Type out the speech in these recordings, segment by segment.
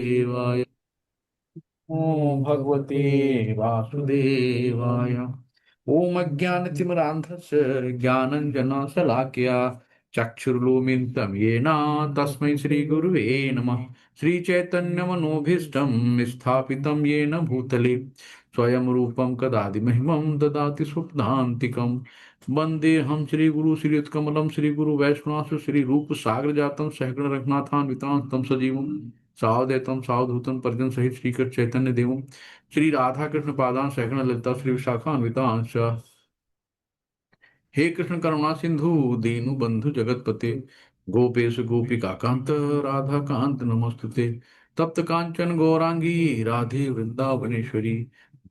देवाय। ओम भगवते वासुदेवाय। ओम अज्ञानतिमिरान्धस्य ज्ञानञ्जनशलाकया चक्षुर्लुमितं येन तस्मै श्रीगुरुवे नमः। श्रीचैतन्यमनोभीष्टं स्थापितं येन भूतले स्वयं रूपं कदादिमहिमं ददाति स्वप्नान्तिकम्। वन्देऽहं श्रीगुरु श्रीयुतकमलं श्रीगुरु वैष्णवांश श्रीरूपसागरजातं सहगण रघुनाथान्वितां तं सजीवं सावधैतं सावधूतं परिजन सहित श्रीकृष्ण चैतन्य देवं श्री राधा कृष्ण पादान सहगण ललिता श्री विशाखान्वितांश। हे कृष्ण करुणा सिंधु दीनु बंधु जगतपते गोपेश गोपिका कांत राधा कांत नमस्तुते। तप्त कांचन गौरांगी राधे वृंदावनेश्वरी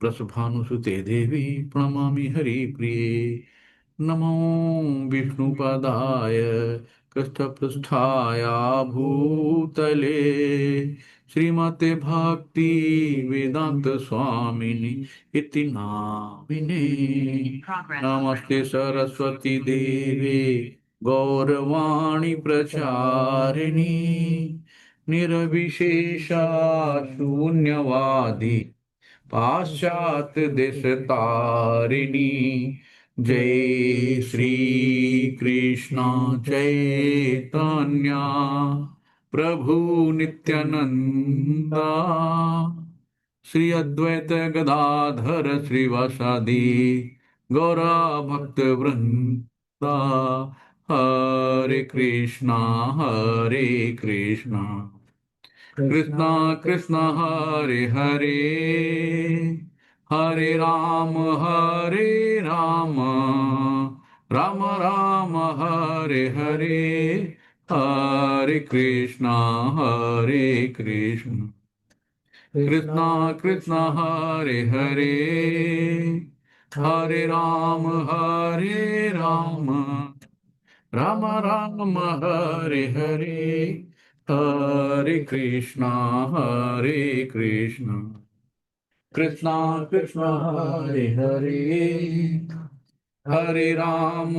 वृषभानुसुते देवी प्रणमामि हरि प्रिये। नमो विष्णुपदाय कृष्णपृष्ठाय भूतले श्रीमते भक्ति वेदांत स्वामिनि इति नामिने। नमस्ते सरस्वती देवे गौरवाणी प्रचारिणी निर्विशेषा शून्यवादी पाश्चात्य देशतारिणी। जय श्री कृष्ण चैतन्य प्रभु नित्यानंदा श्री अद्वैत गदाधर श्रीवासादि गौरा भक्त वृंदा। हरे कृष्णा कृष्णा कृष्णा हरे हरे हरे राम राम राम हरे हरे। हरे कृष्णा कृष्णा कृष्णा हरे हरे हरे राम राम राम हरे हरे। हरे कृष्णा कृष्णा कृष्णा हरे हरे हरे राम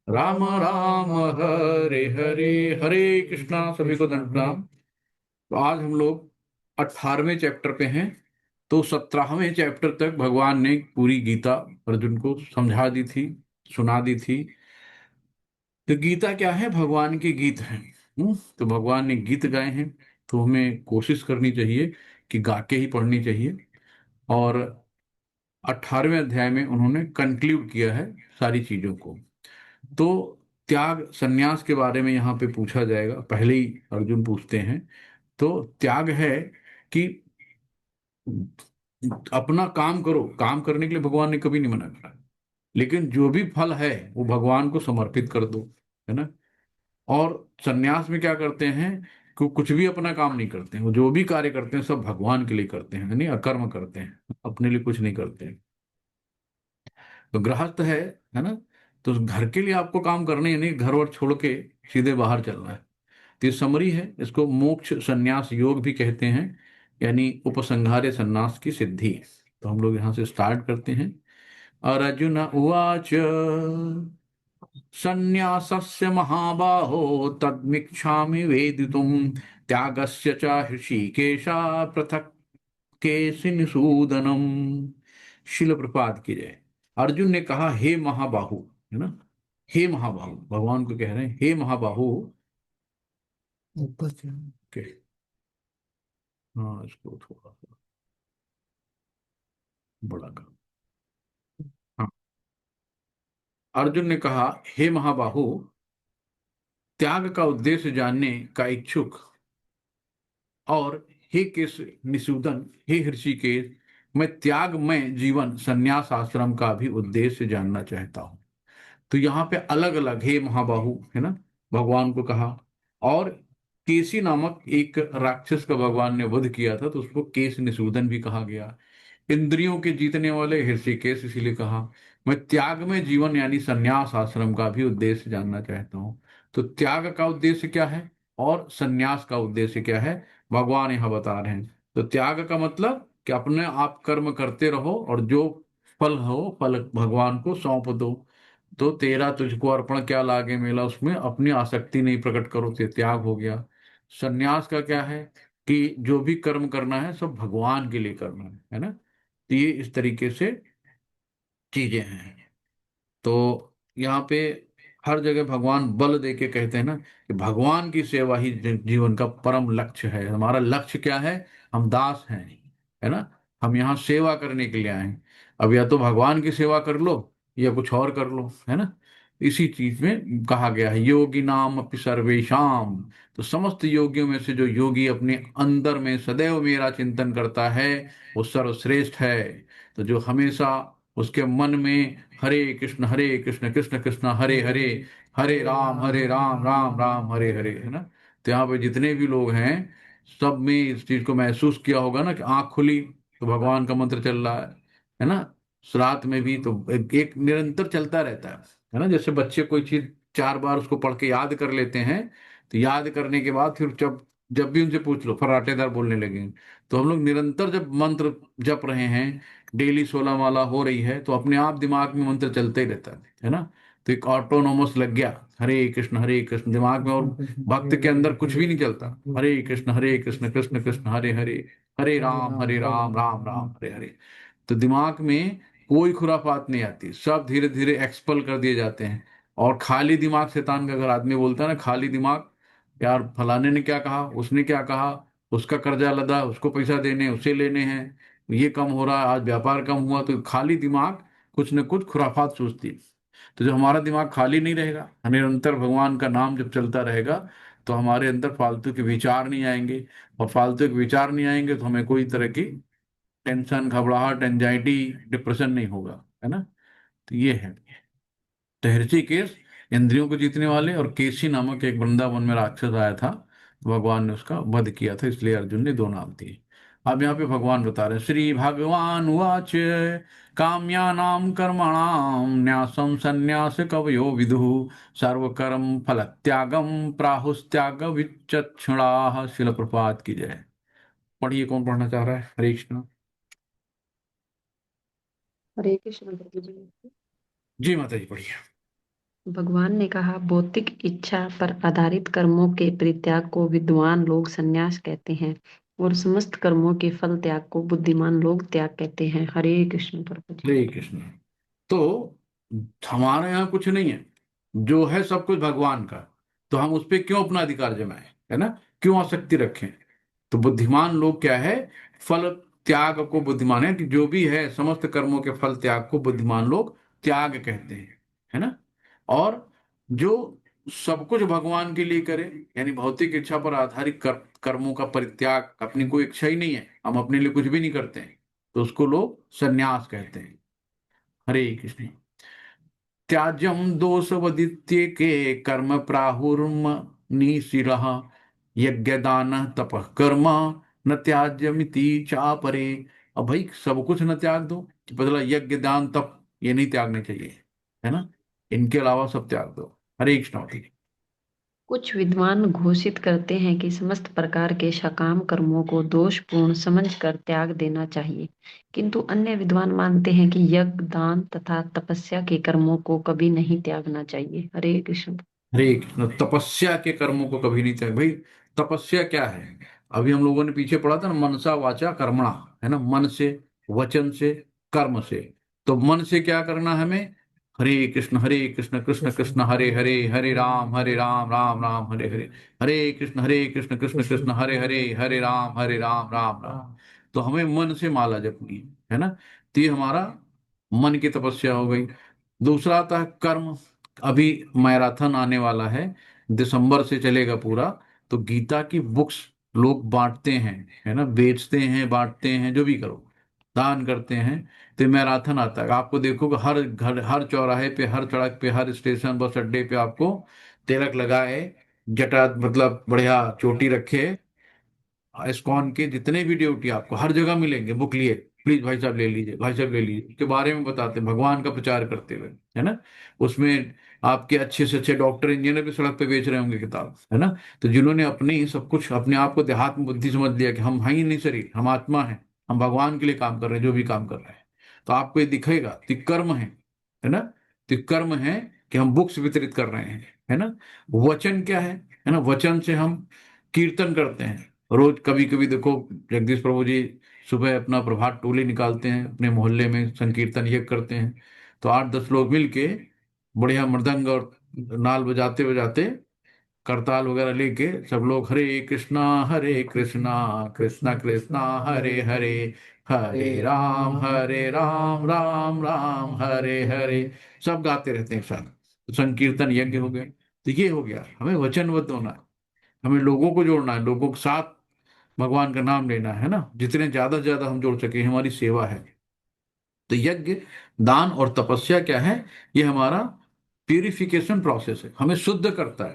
राम राम हरे हरे। हरे कृष्णा। सभी को दंड प्रणाम। तो आज हम लोग 18वें चैप्टर पे हैं। तो 17वें चैप्टर तक भगवान ने पूरी गीता अर्जुन को समझा दी थी, सुना दी थी। तो गीता क्या है? भगवान के गीत हैं। तो भगवान ने गीत गाए हैं, तो हमें कोशिश करनी चाहिए कि गा के ही पढ़नी चाहिए। और 18वें अध्याय में उन्होंने कंक्लूड किया है सारी चीजों को। तो त्याग संन्यास के बारे में यहाँ पे पूछा जाएगा। पहले ही अर्जुन पूछते हैं। तो त्याग है कि अपना काम करो, काम करने के लिए भगवान ने कभी नहीं मना करा, लेकिन जो भी फल है वो भगवान को समर्पित कर दो, है ना। और सन्यास में क्या करते हैं कि वो कुछ भी अपना काम नहीं करते हैं, वो जो भी कार्य करते हैं सब भगवान के लिए करते हैं, यानी अकर्म करते हैं, अपने लिए कुछ नहीं करते हैं। तो गृहस्थ है ना। तो घर के लिए आपको काम करना, यानी घर वर छोड़ के सीधे बाहर चलना है। तो ये समरी है। इसको मोक्ष संन्यास योग भी कहते हैं, यानी उपसंहार्य संन्यास की सिद्धि। तो हम लोग यहाँ से स्टार्ट करते हैं। और अर्जुन उवाच संन्यासस्य महाबाहो तद्मिच्छामि वेदितुम् त्यागस्य च ऋषिकेशा पृथक् केशिनिषूदनम्। शिल प्रपात की जय। अर्जुन ने कहा, हे महाबाहु, है ना। हे महाबाहु, भगवान को कह रहे हैं, हे महाबाहु। ऊपर से ओके। हाँ, इसको थोड़ा सा बड़ा कर। हाँ। अर्जुन ने कहा, हे महाबाहु, त्याग का उद्देश्य जानने का इच्छुक और हे केश निषूदन, हे ऋषिकेश, मैं त्याग में जीवन संन्यास आश्रम का भी उद्देश्य जानना चाहता हूं। तो यहाँ पे अलग अलग हे महाबाहु, है ना, भगवान को कहा। और केसी नामक एक राक्षस का भगवान ने वध किया था, तो उसको केश निषूदन भी कहा गया। इंद्रियों के जीतने वाले ऋषिकेश इसीलिए कहा। मैं त्याग में जीवन यानी संन्यास आश्रम का भी उद्देश्य जानना चाहता हूँ। तो त्याग का उद्देश्य क्या है और संन्यास का उद्देश्य क्या है, भगवान यहाँ बता रहे हैं। तो त्याग का मतलब कि अपने आप कर्म करते रहो और जो फल हो फल भगवान को सौंप दो। तो तेरा तुझको अर्पण क्या लागे मेला, उसमें अपनी आसक्ति नहीं प्रकट करो, तो त्याग हो गया। सन्यास का क्या है कि जो भी कर्म करना है सब भगवान के लिए करना है ना। तो ये इस तरीके से चीजें हैं। तो यहाँ पे हर जगह भगवान बल दे के कहते हैं ना कि भगवान की सेवा ही जीवन का परम लक्ष्य है। हमारा लक्ष्य क्या है? हम दास हैं, है ना। हम यहाँ सेवा करने के लिए आए हैं। अब या तो भगवान की सेवा कर लो या कुछ और कर लो, है ना। इसी चीज में कहा गया है योगी नाम अपि सर्वेशाम। तो समस्त योगियों में से जो योगी अपने अंदर में सदैव मेरा चिंतन करता है वो सर्वश्रेष्ठ है। तो जो हमेशा उसके मन में हरे कृष्ण कृष्ण कृष्ण हरे हरे, हरे राम राम राम हरे हरे, है ना। तो यहाँ पे जितने भी लोग हैं सब में इस चीज को महसूस किया होगा ना कि आंख खुली तो भगवान का मंत्र चल रहा है ना। रात में भी तो एक निरंतर चलता रहता है ना। जैसे बच्चे कोई चीज 4 बार उसको पढ़ के याद कर लेते हैं, तो याद करने के बाद फिर जब जब भी उनसे पूछ लो फर्राटेदार बोलने लगेंगे। तो हम लोग निरंतर जब मंत्र जप रहे हैं, डेली 16 माला हो रही है, तो अपने आप दिमाग में मंत्र चलते ही रहता है ना। तो एक ऑटोनोमस लग गया हरे कृष्ण दिमाग में, और भक्त के अंदर कुछ भी नहीं चलता। हरे कृष्ण कृष्ण कृष्ण हरे हरे, हरे राम राम राम हरे हरे। तो दिमाग में कोई खुरापात नहीं आती, सब धीरे धीरे एक्सपल कर दिए जाते हैं। और खाली दिमाग शैतान का, अगर आदमी बोलता है ना खाली दिमाग, यार फलाने ने क्या कहा, उसने क्या कहा, उसका कर्जा लदा, उसको पैसा देने उसे लेने हैं, ये कम हो रहा है, आज व्यापार कम हुआ, तो खाली दिमाग कुछ न कुछ खुराफात सोचती है। तो जो हमारा दिमाग खाली नहीं रहेगा, निरंतर भगवान का नाम जब चलता रहेगा, तो हमारे अंदर फालतू के विचार नहीं आएंगे। और फालतू के विचार नहीं आएंगे तो हमें कोई तरह की टेंशन, घबराहट, एंजाइटी, डिप्रेशन नहीं होगा, है ना। तो ये है। तो ऋषिकेश इंद्रियों को जीतने वाले, और केशी नामक एक वृंदावन में राक्षस आया था, तो भगवान ने उसका वध किया था, इसलिए अर्जुन ने 2 नाम दिए। अब यहाँ पे भगवान बता रहे हैं श्री भगवान उवाच काम्यानां कर्मणां न्यासं संन्यास कवयो विदुः सर्वकर्म फल त्यागम प्राहुस्त्याग विचक्षणाः। शिल प्रपात की जय। पढ़िए, कौन पढ़ना चाह रहा है? हरे कृष्ण। हरे कृष्ण प्रभु जी। जी माता जी, पढ़िए। भगवान ने कहा, भौतिक इच्छा पर आधारित कर्मों के परित्याग को विद्वान लोग संन्यास कहते हैं और समस्त कर्मों के फल त्याग को बुद्धिमान लोग त्याग कहते हैं। हरे कृष्ण प्रभु जी। हरे कृष्ण। तो हमारे यहाँ कुछ नहीं है, जो है सब कुछ भगवान का। तो हम उस पर क्यों अपना अधिकार जमाएं, है ना। क्यों आसक्ति रखें। तो बुद्धिमान लोग क्या है, फल त्याग को बुद्धिमान है कि जो भी है समस्त कर्मों के फल त्याग को बुद्धिमान लोग त्याग कहते हैं, है ना। और जो सब कुछ भगवान के लिए करे, यानी भौतिक इच्छा पर आधारित कर्मों का परित्याग, अपनी कोई इच्छा ही नहीं है, हम अपने लिए कुछ भी नहीं करते हैं, तो उसको लोग सन्यास कहते हैं। हरे कृष्ण। त्याज्यम दोषवदित्ये के कर्म प्राहुर्म निशिरः यज्ञ दान तपः कर्म न त्याज्यमिति चापरे। अब भाई सब कुछ न त्याग दो, कि बदला यज्ञ दान तप ये नहीं त्यागने चाहिए, है ना। इनके अलावा सब त्याग दो। हरे कृष्ण। कुछ विद्वान घोषित करते हैं कि समस्त प्रकार के सकाम कर्मों को दोषपूर्ण समझकर त्याग देना चाहिए, किंतु अन्य विद्वान मानते हैं कि यज्ञ, दान तथा तपस्या के कर्मों को कभी नहीं त्यागना चाहिए। हरे कृष्ण। हरे कृष्ण। तपस्या के कर्मों को कभी नहीं त्याग। भाई तपस्या क्या है? अभी हम लोगों ने पीछे पढ़ा था ना, मनसा वाचा कर्मणा, है ना। मन से, वचन से, कर्म से। तो मन से क्या करना है हमें? हरे कृष्ण कृष्ण कृष्ण हरे हरे, हरे राम राम राम हरे हरे, हरे कृष्ण कृष्ण कृष्ण हरे हरे, हरे राम राम राम। तो हमें मन से माला जपनी है ना। तो ये हमारा मन की तपस्या हो गई। दूसरा आता है कर्म। अभी मैराथन आने वाला है, दिसंबर से चलेगा पूरा। तो गीता की बुक्स लोग बांटते हैं, है ना, बेचते हैं, बांटते हैं, जो भी करो, दान करते हैं। तो मैराथन आता है, आपको देखोगे हर घर, हर चौराहे पे, हर सड़क पे, हर स्टेशन, बस अड्डे पे आपको तिलक लगाए, जटा मतलब बढ़िया चोटी रखे, इस्कॉन के जितने भी ड्यूटी आपको हर जगह मिलेंगे, बुक लिए, प्लीज भाई साहब ले लीजिए, भाई साहब ले लीजिए, उसके बारे में बताते हैं भगवान का प्रचार करते हुए, है ना। उसमें आपके अच्छे से अच्छे डॉक्टर इंजीनियर भी सड़क पे बेच रहे होंगे किताब, है ना। तो जिन्होंने अपने ही सब कुछ, अपने आप को देहात्म बुद्धि समझ लिया कि हम हैं ही नहीं शरीर, हम आत्मा हैं, हम भगवान के लिए काम कर रहे हैं, जो भी काम कर रहे हैं, तो आपको ये दिखेगा। तो ये कर्म है ना। तो ये कर्म है कि हम बुक्स वितरित कर रहे हैं, है ना। वचन क्या है ना, वचन से हम कीर्तन करते हैं रोज। कभी कभी देखो, जगदीश प्रभु जी सुबह अपना प्रभात टोली निकालते हैं, अपने मोहल्ले में संकीर्तन ये करते हैं। तो 8-10 लोग मिलके बढ़िया मृदंग और नाल बजाते बजाते, करताल वगैरह लेके सब लोग हरे कृष्णा कृष्णा कृष्णा हरे हरे, हरे राम राम राम हरे हरे, सब गाते रहते हैं एक साथ। तो संकीर्तन यज्ञ हो गए। तो ये हो गया, हमें वचनबद्ध होना है, हमें लोगों को जोड़ना है, लोगों के साथ भगवान का नाम लेना है ना, जितने ज्यादा से ज्यादा हम जोड़ सके, हमारी सेवा है। तो यज्ञ, दान और तपस्या क्या है? ये हमारा प्यूरिफिकेशन प्रोसेस है, हमें शुद्ध करता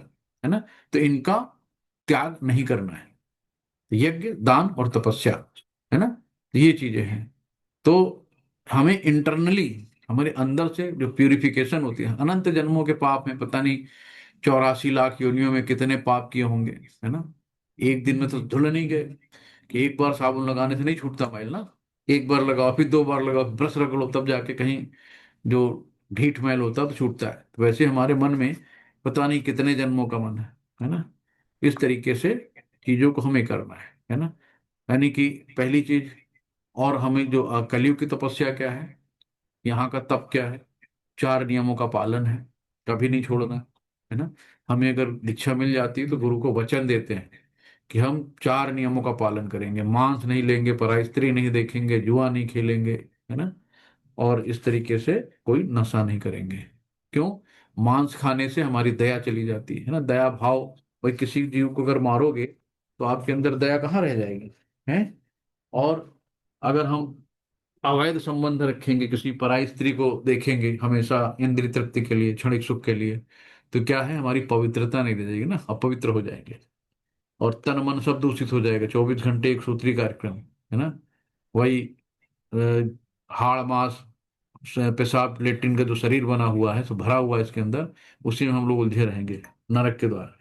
है ना। तो इनका त्याग नहीं करना है। तो यज्ञ, दान और तपस्या, है ना, तो ये चीजें हैं। तो हमें इंटरनली, हमारे अंदर से जो प्यूरिफिकेशन होती है, अनंत जन्मों के पाप में, पता नहीं 84 लाख योनियों में कितने पाप किए होंगे, है ना। एक दिन में तो धुल नहीं गए, कि एक बार साबुन लगाने से नहीं छूटता मैल ना। एक बार लगाओ, फिर 2 बार लगाओ, फिर ब्रश रगड़ो, तब जाके कहीं जो ढीठ मैल होता है तो छूटता है। तो वैसे हमारे मन में पता नहीं कितने जन्मों का मन है ना। इस तरीके से चीजों को हमें करना है ना। यानी कि पहली चीज, और हमें जो कलयुग की तपस्या क्या है, यहाँ का तप क्या है? 4 नियमों का पालन है, कभी नहीं छोड़ना, है ना। हमें अगर दीक्षा मिल जाती है तो गुरु को वचन देते हैं कि हम 4 नियमों का पालन करेंगे, मांस नहीं लेंगे, पराई स्त्री नहीं देखेंगे, जुआ नहीं खेलेंगे, है ना। और इस तरीके से कोई नशा नहीं करेंगे। क्यों? मांस खाने से हमारी दया चली जाती है ना, दया भाव। भाई किसी जीव को अगर मारोगे तो आपके अंदर दया कहाँ रह जाएगी, है। और अगर हम अवैध संबंध रखेंगे, किसी पराई स्त्री को देखेंगे हमेशा इंद्रिय तृप्ति के लिए, क्षणिक सुख के लिए, तो क्या है, हमारी पवित्रता नहीं रह जाएगी ना, अपवित्र हो जाएंगे। और तन मन सब दूषित हो जाएगा, 24 घंटे एक सूत्री कार्यक्रम, है ना। वही हाड़ मास, पेशाब लेट्रिन का जो शरीर बना हुआ है, सब भरा हुआ है इसके अंदर, उसी में हम लोग उलझे रहेंगे नरक के द्वार।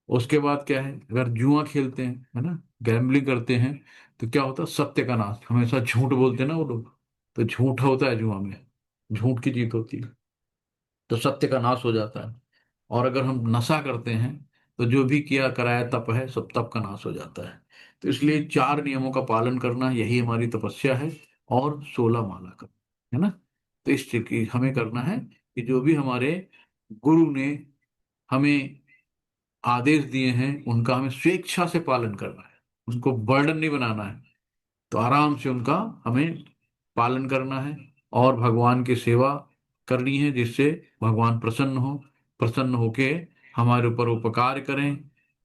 उसके बाद क्या है, अगर जुआ खेलते हैं, है ना, गैम्बलिंग करते हैं, तो क्या होता है, सत्य का नाश, हमेशा झूठ बोलते हैं ना वो लोग, तो झूठ होता है जुआ में, झूठ की जीत होती है, तो सत्य का नाश हो जाता है। और अगर हम नशा करते हैं तो जो भी किया कराया तप है, सब तप का नाश हो जाता है। तो इसलिए 4 नियमों का पालन करना, यही हमारी तपस्या है। और 16 माला करना, है ना। तो इस चीज की हमें करना है कि जो भी हमारे गुरु ने हमें आदेश दिए हैं, उनका हमें स्वेच्छा से पालन करना है, उनको बर्डन नहीं बनाना है। तो आराम से उनका हमें पालन करना है, और भगवान की सेवा करनी है, जिससे भगवान प्रसन्न हो, प्रसन्न होके हमारे ऊपर उपकार करें,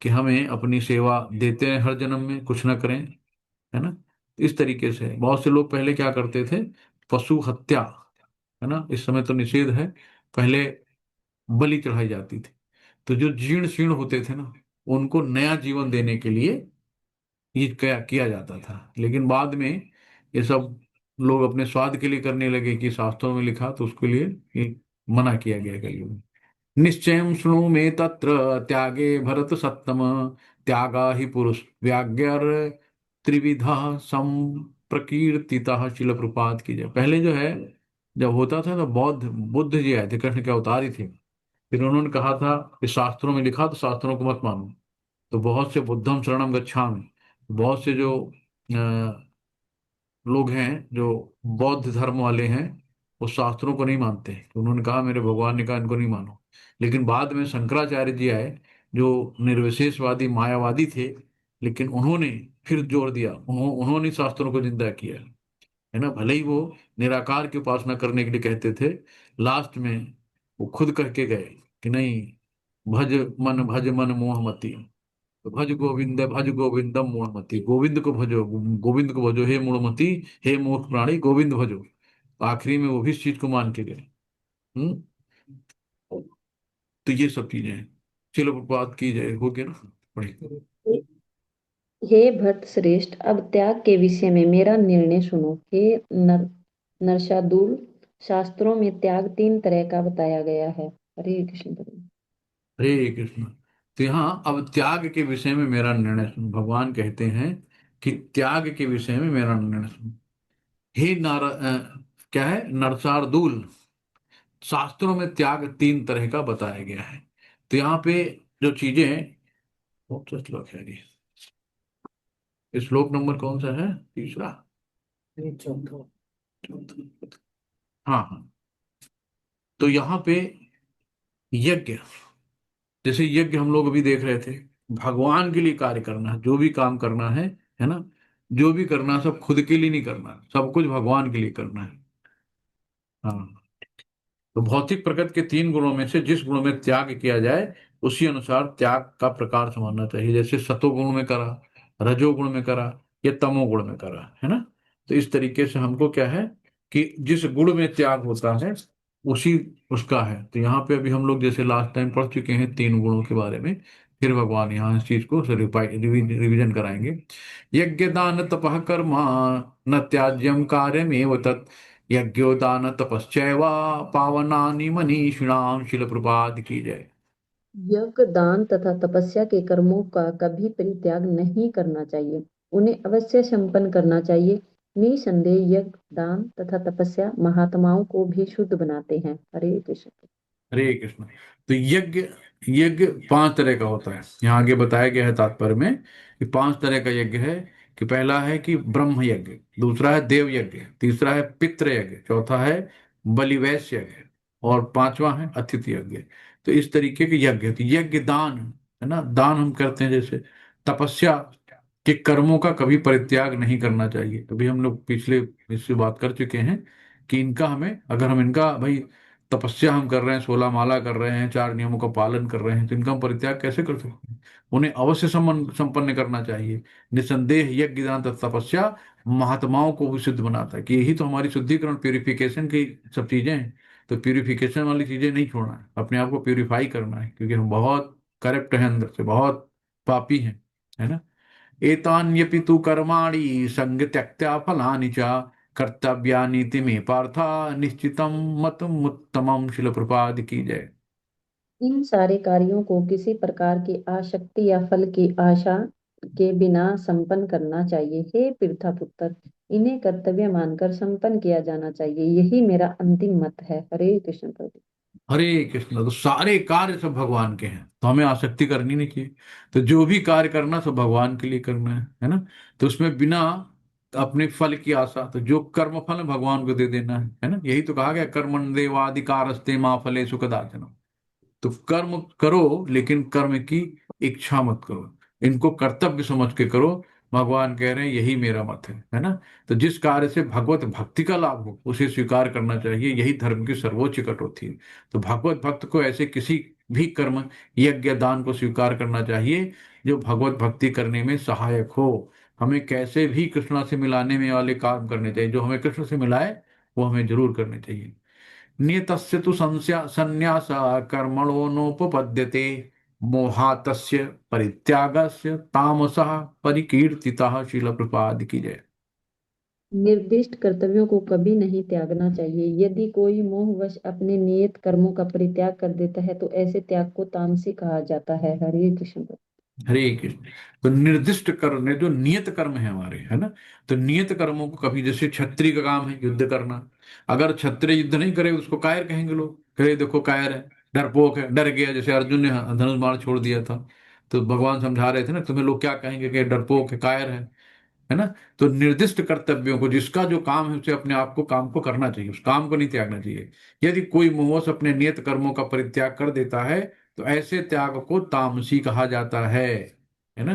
कि हमें अपनी सेवा देते हैं, हर जन्म में कुछ ना करें, है ना। इस तरीके से बहुत से लोग पहले क्या करते थे, पशु हत्या, है ना, इस समय तो निषेध है, पहले बलि चढ़ाई जाती थी। तो जो जीर्ण शीर्ण होते थे ना, उनको नया जीवन देने के लिए ये क्या किया जाता था। लेकिन बाद में ये सब लोग अपने स्वाद के लिए करने लगे, कि शास्त्रों में लिखा, तो उसके लिए ये मना किया गया कलयुग में। निश्चयं शृणु मे तत्र त्यागे भरत सत्तम, त्यागा ही पुरुष व्याज्ञर त्रिविधा संप्रकीर्तिता। शिल प्रपात की जय। पहले जो है, जब होता था तो बौद्ध बुद्ध जी आए थे, कृष्ण के अवतार ही थे। फिर उन्होंने कहा था कि शास्त्रों में लिखा, तो शास्त्रों को मत मानो। तो बहुत से बुद्धम शरणम गच्छामि, बहुत से जो लोग हैं जो बौद्ध धर्म वाले हैं, वो शास्त्रों को नहीं मानते। तो उन्होंने कहा, मेरे भगवान ने कहा इनको नहीं मानो। लेकिन बाद में शंकराचार्य जी आए, जो निर्विशेषवादी मायावादी थे, लेकिन उन्होंने फिर जोर दिया, उन्होंने शास्त्रों को जिंदा किया, है ना। भले ही वो निराकार की उपासना करने के लिए कहते थे, लास्ट में वो खुद कह के गए कि नहीं, भज मन मोह मति, तो भज गोविंदम मूढ़मति, गोविंद को भजो, गोविंद को भजो हे मूढ़मति, हे मूर्ख प्राणी, गोविंद भजो। आखिरी में वो भी इस चीज को मान के गए। हम्म। तो ये सब चीजें हैं। चलो बात की जाए, हो गया ना, बढ़िया। हे भट्ट श्रेष्ठ, अब त्याग के विषय में मेरा निर्णय सुनो। हे नर नरशार्दूल, शास्त्रों में त्याग 3 तरह का बताया गया है। हरे कृष्ण। हरे कृष्ण। तो यहाँ अब त्याग के विषय में मेरा निर्णय सुन, भगवान कहते हैं कि त्याग के विषय में मेरा निर्णय सुन। हे क्या है, नरसार्दूल, शास्त्रों में त्याग 3 तरह का बताया गया है। तो यहाँ पे जो चीजें हैं, कौन सा श्लोक है ये? ये श्लोक नंबर कौन सा है? तीसरा? ये चौथा। चौथा। हाँ हाँ। तो यहाँ पे यज्ञ, जैसे यज्ञ हम लोग अभी देख रहे थे, भगवान के लिए कार्य करना है, जो भी काम करना है ना, जो भी करना सब खुद के लिए नहीं करना, सब कुछ भगवान के लिए करना है। हाँ। तो भौतिक प्रकृति के तीन गुणों में से जिस गुण में त्याग किया जाए, उसी अनुसार त्याग का प्रकार समझना चाहिए। जैसे सतोगुण में करा, रजोगुण में करा, या तमोगुण में करा, है ना। तो इस तरीके से हमको क्या है कि जिस गुण में त्याग होता है उसी उसका है। तो यहाँ पे अभी हम लोग जैसे लास्ट टाइम पढ़ चुके हैं तीन गुणों के बारे में, फिर भगवान यहाँ इस चीज को रिविजन कराएंगे। यज्ञ दान तपः कर्मा न त्याज्यम कार्यमेव तत् यज्ञोदान तपश्चैव पावनानि मनीषिणाम। शिल प्रपाद की जय। यज्ञ दान तथा तपस्या के कर्मों का कभी परित्याग नहीं करना चाहिए, उन्हें अवश्य संपन्न करना चाहिए। निसंदेह यज्ञ दान तथा तपस्या महात्माओं को भी शुद्ध बनाते हैं। हरे कृष्ण। हरे कृष्ण। तो यज्ञ, यज्ञ पांच तरह का होता है, यहाँ आगे बताया गया है तात्पर्य में कि पांच तरह का यज्ञ है। कि पहला है कि ब्रह्म यज्ञ, दूसरा है देव यज्ञ, तीसरा है पितृ यज्ञ, चौथा है बलिवैश्य यज्ञ, और पांचवा है अतिथि यज्ञ। तो इस तरीके के यज्ञ, तो यज्ञ दान है ना, दान हम करते हैं। जैसे तपस्या के कर्मों का कभी परित्याग नहीं करना चाहिए। अभी हम लोग पिछले इससे बात कर चुके हैं कि इनका हमें, अगर हम इनका भाई तपस्या हम कर रहे हैं, 16 माला कर रहे हैं, चार नियमों का पालन कर रहे हैं, तो इनका हम परित्याग कैसे कर सकते हैं? उन्हें अवश्य संपन्न करना चाहिए। निसंदेह यज्ञ दान तथा तपस्या महात्माओं को भी सिद्ध बनाता है, कि यही तो हमारी शुद्धिकरण प्यूरिफिकेशन की सब चीजें हैं। तो प्यूरिफिकेशन वाली चीजें नहीं छोड़ना है, अपने आप को प्यूरिफाई करना है, क्योंकि हम बहुत करप्ट हैं अंदर से, बहुत पापी हैं, है ना। एतान्यपि तु कर्माणि संग त्यक्त्या फलानि च कर्तव्यानीति में पार्था निश्चितम मतम उत्तमम। शिल प्रपाद की जय। इन सारे कार्यों को किसी प्रकार की आसक्ति या फल की आशा के बिना संपन्न करना चाहिए। हे पृथापुत्र, इन्हें कर्तव्य मानकर संपन्न किया जाना चाहिए, यही मेरा अंतिम मत है। हरे कृष्ण प्रभु। हरे कृष्ण। तो सारे कार्य सब भगवान के हैं, तो हमें आसक्ति करनी नहीं चाहिए। तो जो भी कार्य करना सब भगवान के लिए करना है ना। तो उसमें बिना अपने फल की आशा, तो जो कर्म फल है भगवान को दे देना है ना। यही तो कहा गया, कर्मण देवाधिकारस्ते माँ फले सुखदाचन। तो कर्म करो, लेकिन कर्म की इच्छा मत करो, इनको कर्तव्य समझ के करो। भगवान कह रहे हैं यही मेरा मत है ना। तो जिस कार्य से भगवत भक्ति का लाभ हो उसे स्वीकार करना चाहिए, यही धर्म की सर्वोच्च कटौती है। तो भगवत भक्त को ऐसे किसी भी कर्म, यज्ञ दान को स्वीकार करना चाहिए जो भगवत भक्ति करने में सहायक हो। हमें कैसे भी कृष्णा से मिलाने में वाले काम करने चाहिए, जो हमें कृष्ण से मिलाए वो हमें जरूर करने चाहिए। नियतस्य तु संन्यास कर्मणो नोपपद्यते मोहातस्य परित्यागस्य तामसः परिकीर्तितः। शील प्रपाद की जय। निर्दिष्ट कर्तव्यों को कभी नहीं त्यागना चाहिए। यदि कोई मोहवश अपने नियत कर्मों का परित्याग कर देता है तो ऐसे त्याग को तामसी कहा जाता है। हरे कृष्ण। हरे कृष्ण। तो निर्दिष्ट कर्म, जो नियत कर्म है हमारे, है ना। तो नियत कर्मों को कभी, जैसे क्षत्रिय का काम है युद्ध करना, अगर क्षत्रिय युद्ध नहीं करे उसको कायर कहेंगे लोग, कहे देखो कायर है, डरपोक है, डर गया। जैसे अर्जुन ने धनुष बाण छोड़ दिया था, तो भगवान समझा रहे थे ना, तुम्हें लोग क्या कहेंगे कि डरपोक है, कायर है ना। तो निर्दिष्ट कर्तव्यों को, जिसका जो काम है उसे अपने आप को, काम को करना चाहिए, उस काम को नहीं त्यागना चाहिए। यदि कोई मोहवश अपने नियत कर्मों का परित्याग कर देता है तो ऐसे त्याग को तामसी कहा जाता है ना।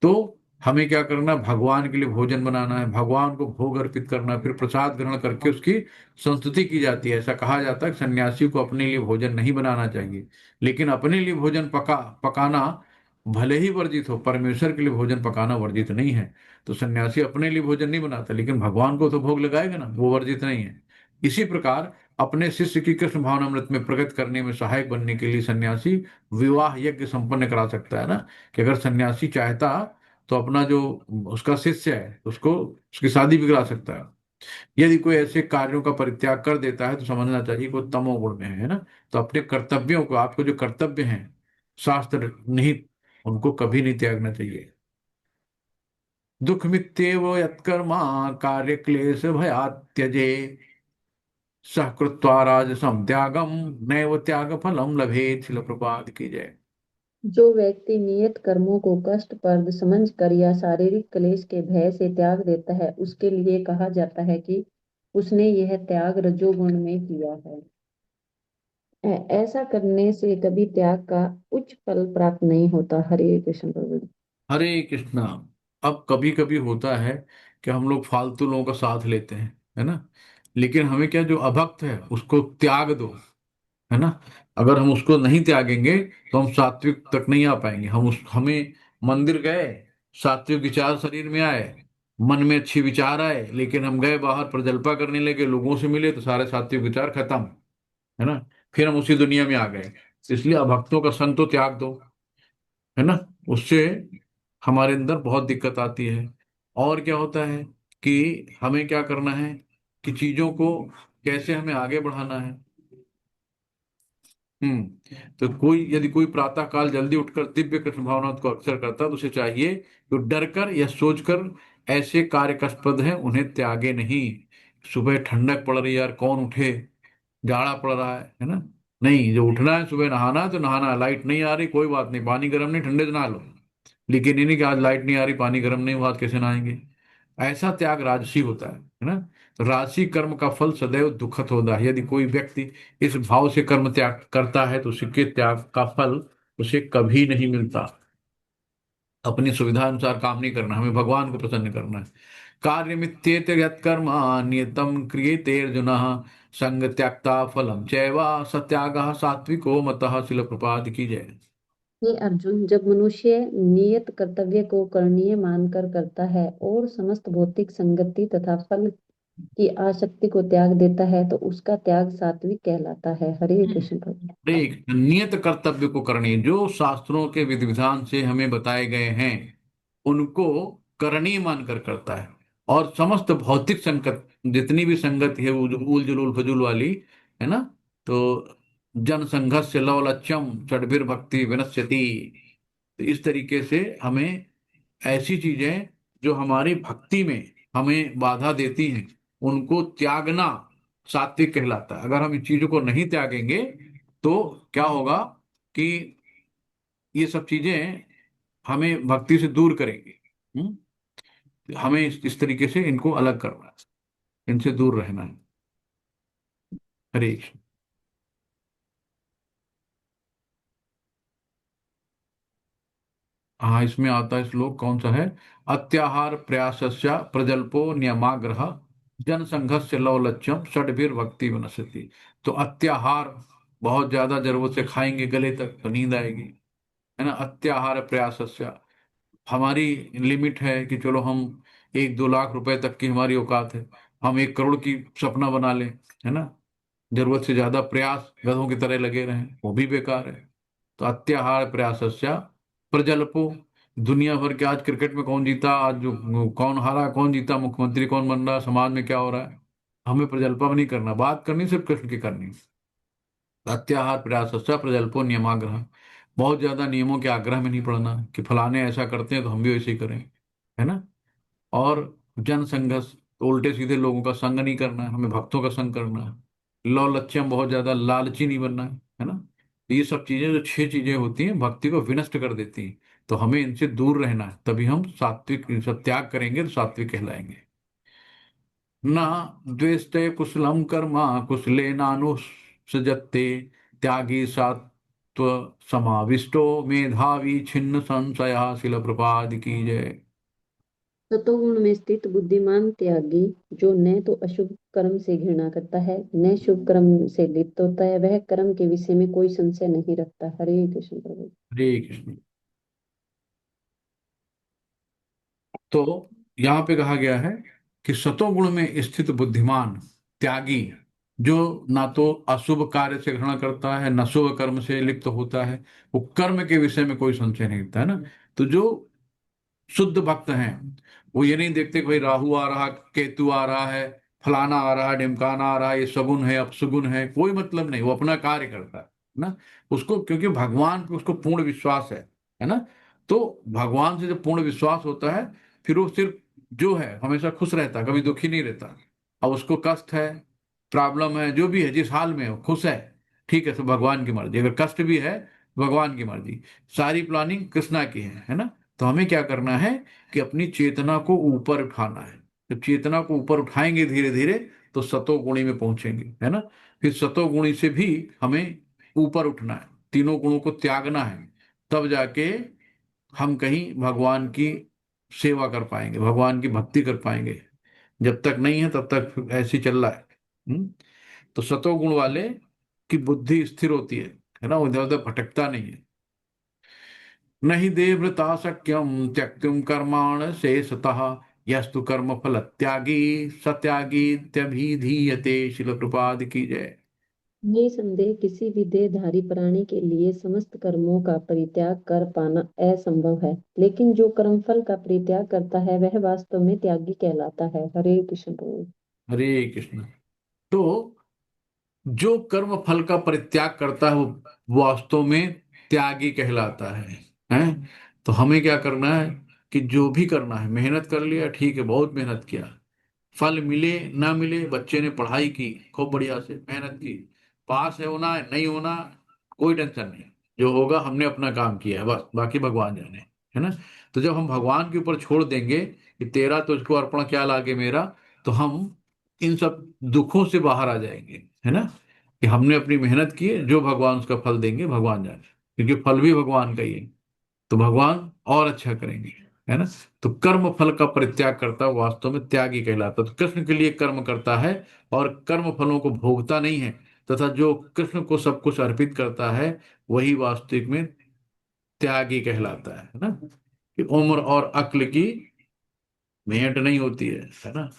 तो हमें क्या करना, भगवान के लिए भोजन बनाना है, भगवान को भोग अर्पित करना है, फिर प्रसाद ग्रहण करके उसकी संस्तुति की जाती है। ऐसा कहा जाता है कि सन्यासी को अपने लिए भोजन नहीं बनाना चाहिए, लेकिन अपने लिए भोजन पकाना भले ही वर्जित हो, परमेश्वर के लिए भोजन पकाना वर्जित नहीं है। तो सन्यासी अपने लिए भोजन नहीं बनाता, लेकिन भगवान को तो भोग लगाएगा ना, वो वर्जित नहीं है। इसी प्रकार अपने शिष्य की कृष्ण भावनामृत में प्रकट करने में सहायक बनने के लिए सन्यासी विवाह यज्ञ संपन्न करा सकता है ना। कि अगर सन्यासी चाहता तो अपना जो उसका शिष्य है उसको उसकी शादी भी करा सकता है। यदि कोई ऐसे कार्यों का परित्याग कर देता है तो समझना चाहिए कि वो तमोगुण में है ना। तो अपने कर्तव्यों को, आपको जो कर्तव्य हैं शास्त्र निहित, उनको कभी नहीं त्यागना चाहिए। दुख मित्येव यत्कर्मा कार्य क्लेश भयात् त्यजे सह कृत्वा राजसं त्यागम नैव त्याग फलम लभेत। शिल प्रपात की जय। जो व्यक्ति नियत कर्मों को कष्टप्रद समझकर या शारीरिक क्लेश के भय से त्याग देता है, उसके लिए कहा जाता है कि उसने यह त्याग रजोगुण में किया है। ऐसा करने से कभी त्याग का उच्च फल प्राप्त नहीं होता। हरे कृष्ण प्रभु। हरे कृष्णा। अब कभी कभी होता है कि हम लोग फालतू लोगों का साथ लेते हैं, है ना। लेकिन हमें क्या, जो अभक्त है उसको त्याग दो, है ना। अगर हम उसको नहीं त्यागेंगे तो हम सात्विक तक नहीं आ पाएंगे। हमें मंदिर गए, सात्विक विचार शरीर में आए, मन में अच्छी विचार आए, लेकिन हम गए बाहर प्रजल्पा करने लगे, लोगों से मिले तो सारे सात्विक विचार खत्म, है ना। फिर हम उसी दुनिया में आ गए। इसलिए अभक्तों का संग तो त्याग दो, है ना। उससे हमारे अंदर बहुत दिक्कत आती है। और क्या होता है कि हमें क्या करना है, कि चीजों को कैसे हमें आगे बढ़ाना है। तो यदि कोई प्रातः काल जल्दी उठकर दिव्य कृष्ण भावना को अक्सर करता है, तो उसे चाहिए कि डर कर या सोचकर ऐसे कार्य कष्टप्रद हैं उन्हें त्यागे नहीं। सुबह ठंडक पड़ रही है यार, कौन उठे, जाड़ा पड़ रहा है ना। नहीं, जो उठना है सुबह नहाना है तो नहाना है। लाइट नहीं आ रही कोई बात नहीं, पानी गर्म नहीं, ठंडे से नहा लो। लेकिन ये नहीं कि आज लाइट नहीं आ रही, पानी गर्म नहीं हुआ, आज कैसे नहाएंगे। ऐसा त्याग राजसी होता है ना। तो राजसी कर्म का फल सदैव दुखद होता है। यदि कोई व्यक्ति इस भाव से कर्म त्याग करता है तो उसके त्याग का फल उसे कभी नहीं मिलता। अपनी सुविधा अनुसार काम नहीं करना, हमें भगवान को प्रसन्न करना है। कार्य मित्येत यत्कर्म नियतम क्रियते अर्जुन, संग त्यक्ता फलम चैवा सत्यागः सात्विको मतः। शिल प्रपाद की जय। हे अर्जुन, जब मनुष्य नियत कर्तव्य को करणीय मानकर करता है और समस्त भौतिक संगति तथा फल की आसक्ति को त्याग देता है, तो उसका त्याग सात्विक कहलाता है। हरे कृष्ण प्रभु। एक नियत कर्तव्य को करनी, जो शास्त्रों के विधि विधान से हमें बताए गए हैं उनको करणीय मानकर करता है। और समस्त भौतिक संकट, जितनी भी संगति है वो उल जुलूल फजूल वाली, है ना। तो जन संघर्ष लौलच्यम षड्भिर भक्ति विनश्यति। तो इस तरीके से हमें ऐसी चीजें जो हमारी भक्ति में हमें बाधा देती हैं उनको त्यागना सात्विक कहलाता है। अगर हम इन चीजों को नहीं त्यागेंगे तो क्या होगा कि ये सब चीजें हमें भक्ति से दूर करेंगी। हमें इस तरीके से इनको अलग करना है, इनसे दूर रहना है। हरे कृष्ण। हाँ, इसमें आता है श्लोक, कौन सा है। अत्याहार प्रयासस्य प्रजल्पो नियमाग्रह जन संघस्य लौलच्यम षड्भिर भक्ति विनश्यति। तो अत्याहार, बहुत ज्यादा जरूरत से खाएंगे गले तक तो नींद आएगी, है ना। अत्याहार प्रयासस्य, हमारी लिमिट है कि चलो हम 1-2 लाख रुपए तक की हमारी औकात है, हम 1 करोड़ की सपना बना लें, है ना। जरूरत से ज्यादा प्रयास गधों की तरह लगे रहें वो भी बेकार है। तो अत्याहार प्रयासस्य प्रजल्पो, दुनिया भर के आज क्रिकेट में कौन जीता, आज जो कौन हारा कौन जीता, मुख्यमंत्री कौन बन रहा, समाज में क्या हो रहा है, हमें प्रजल्पा नहीं करना, बात करनी सिर्फ कृष्ण की करनी। अत्याहार प्रयासस्य प्रजल्पो नियमाग्रह, बहुत ज्यादा नियमों के आग्रह में नहीं पड़ना कि फलाने ऐसा करते हैं तो हम भी वैसे ही करें, है ना। और जन संघर्ष, उल्टे सीधे लोगों का संग नहीं करना है, हमें भक्तों का संग करना है। लौलच्यम, बहुत ज्यादा लालची नहीं बनना है ना। तो ये सब चीजें, जो 6 चीजें होती हैं भक्ति को विनष्ट कर देती हैं, तो हमें इनसे दूर रहना है, तभी हम सात्विक, इन सब त्याग करेंगे तो सात्विक कहलाएंगे। न द्वेष्टे कुशलम कर्म कुशलेनानुसजत्ते, त्यागी सात्व समाविष्टो मेधावी छिन्न संशय। शिल प्रपाद की जय। सतोगुण में स्थित बुद्धिमान त्यागी, जो न तो अशुभ कर्म से घृणा करता है न शुभ कर्म से लिप्त होता है, वह कर्म के विषय में कोई संशय नहीं रखता। हरे कृष्ण प्रभु। हरे कृष्ण। तो यहाँ पे कहा गया है कि सतोगुण में स्थित बुद्धिमान त्यागी, जो ना तो अशुभ कार्य से घृणा करता है न शुभ कर्म से लिप्त होता है, वो कर्म के विषय में कोई संशय नहीं रखता, है ना। तो जो शुद्ध भक्त हैं वो ये नहीं देखते कि भाई राहु आ रहा, केतु आ रहा है, फलाना आ रहा है, ढिमकाना आ रहा है, ये सगुन है अपसगुन है, कोई मतलब नहीं, वो अपना कार्य करता है ना। उसको क्योंकि भगवान पे उसको पूर्ण विश्वास है ना। तो भगवान से जब पूर्ण विश्वास होता है फिर वो सिर्फ जो है हमेशा खुश रहता है, कभी दुखी नहीं रहता। अब उसको कष्ट है, प्रॉब्लम है, जो भी है, जिस हाल में है वो खुश है, ठीक है, तो भगवान की मर्जी। अगर कष्ट भी है, भगवान की मर्जी, सारी प्लानिंग कृष्णा की है ना। तो हमें क्या करना है कि अपनी चेतना को ऊपर उठाना है। जब चेतना को ऊपर उठाएंगे धीरे धीरे, तो सतोगुणी में पहुंचेंगे, है ना। फिर सतोगुणी से भी हमें ऊपर उठना है, तीनों गुणों को त्यागना है, तब जाके हम कहीं भगवान की सेवा कर पाएंगे, भगवान की भक्ति कर पाएंगे। जब तक नहीं है तब तक ऐसे ही चल रहा है। तो सतोगुण वाले की बुद्धि स्थिर होती है ना, इधर उधर भटकता नहीं है। नहीं देवृता शक्यम त्यक्तुम कर्माण शेषतः, यस्तु कर्म फल त्यागी सत्यागी त्यभिधीयते। शिल प्रपाद की जय। निसंदेह किसी भी देहधारी प्राणी के लिए समस्त कर्मों का परित्याग कर पाना असंभव है, लेकिन जो कर्मफल का परित्याग करता है वह वास्तव में त्यागी कहलाता है। हरे कृष्ण बोल। हरे कृष्ण। तो जो कर्म फल का परित्याग करता है वो वास्तव में त्यागी कहलाता है। तो हमें क्या करना है कि जो भी करना है, मेहनत कर लिया ठीक है, बहुत मेहनत किया, फल मिले ना मिले, बच्चे ने पढ़ाई की, खूब बढ़िया से मेहनत की, पास है होना है नहीं होना, कोई टेंशन नहीं, जो होगा हमने अपना काम किया है बस, बाकी भगवान जाने, है ना। तो जब हम भगवान के ऊपर छोड़ देंगे कि तेरा तुझको अर्पण क्या लागे मेरा, तो हम इन सब दुखों से बाहर आ जाएंगे, है ना। कि हमने अपनी मेहनत की है, जो भगवान उसका फल देंगे भगवान जाने, क्योंकि फल भी भगवान का ही है। तो भगवान और अच्छा करेंगे, है ना। तो कर्म फल का परित्याग करता है वास्तव में त्यागी कहलाता है। तो कृष्ण के लिए कर्म करता है और कर्म फलों को भोगता नहीं है, तथा जो कृष्ण को सब कुछ अर्पित करता है वही वास्तविक में त्यागी कहलाता है ना। कि उम्र और अक्ल की भेंट नहीं होती है ना।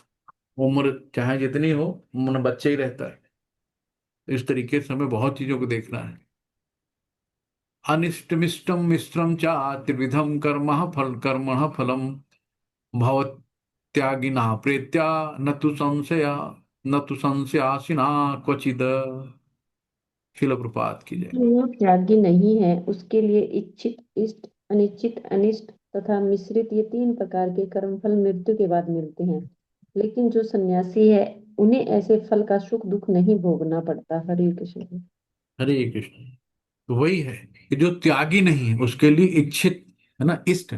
उम्र चाहे जितनी हो, मन बच्चे ही रहता है। तो इस तरीके से हमें बहुत चीजों को देखना है। अनिष्टमिष्टम मिश्रम च त्रिविधम कर्मणः फलम भवत्यागिना प्रेत्या न तु संशयासिना क्वचिद। शिल प्रपात की जय। जो त्यागी नहीं है उसके लिए इच्छित इष्ट, अनिश्चित अनिष्ट तथा मिश्रित ये तीन प्रकार के कर्मफल मृत्यु के बाद मिलते हैं, लेकिन जो सन्यासी है उन्हें ऐसे फल का सुख दुख नहीं भोगना पड़ता। हरे कृष्ण। हरे कृष्ण। तो वही है कि जो त्यागी नहीं है उसके लिए इच्छित, है ना, इष्ट,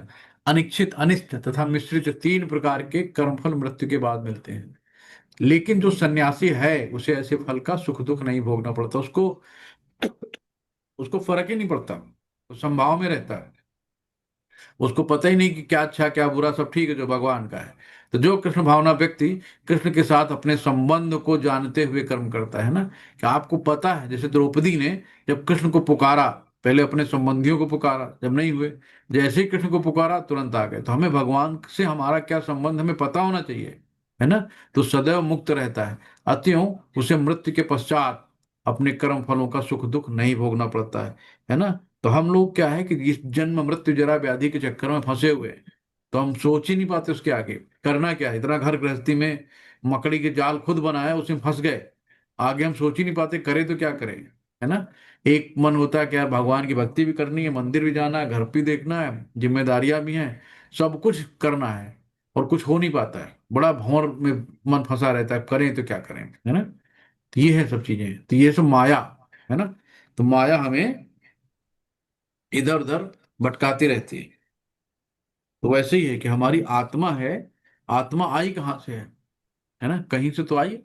अनिच्छित अनिष्ट तथा मिश्रित तीन प्रकार के कर्मफल मृत्यु के बाद मिलते हैं। लेकिन जो सन्यासी है उसे ऐसे फल का सुख दुख नहीं भोगना पड़ता, उसको उसको फर्क ही नहीं पड़ता, वो संभाव में रहता है। उसको पता ही नहीं कि क्या अच्छा क्या बुरा, सब ठीक है जो भगवान का है। तो जो कृष्ण भावना व्यक्ति कृष्ण के साथ अपने संबंध को जानते हुए कर्म करता है ना, कि आपको पता है, जैसे द्रौपदी ने जब कृष्ण को पुकारा, पहले अपने संबंधियों को पुकारा, जब नहीं हुए, जैसे ही कृष्ण को पुकारा तुरंत आ गए। तो हमें भगवान से हमारा क्या संबंध हमें पता होना चाहिए, है ना। तो सदैव मुक्त रहता है, अतएव उसे मृत्यु के पश्चात अपने कर्म फलों का सुख दुख नहीं भोगना पड़ता है ना। तो हम लोग क्या है कि इस जन्म मृत्यु जरा व्याधि के चक्कर में फंसे हुए हैं। तो हम सोच ही नहीं पाते उसके आगे करना क्या है। इतना घर गृहस्थी में मकड़ी के जाल खुद बनाया, उसमें फंस गए, आगे हम सोच ही नहीं पाते करें तो क्या करें, है ना। एक मन होता है कि यार भगवान की भक्ति भी करनी है, मंदिर भी जाना है, घर भी देखना है, जिम्मेदारियां भी हैं, सब कुछ करना है, और कुछ हो नहीं पाता है, बड़ा भंवर में मन फंसा रहता है, करें तो क्या करें, है ना। तो ये है सब चीजें, तो ये सब माया है ना। तो माया हमें इधर उधर भटकाती रहती है। तो वैसे ही है कि हमारी आत्मा है, आत्मा आई कहाँ से है ना, कहीं से तो आई।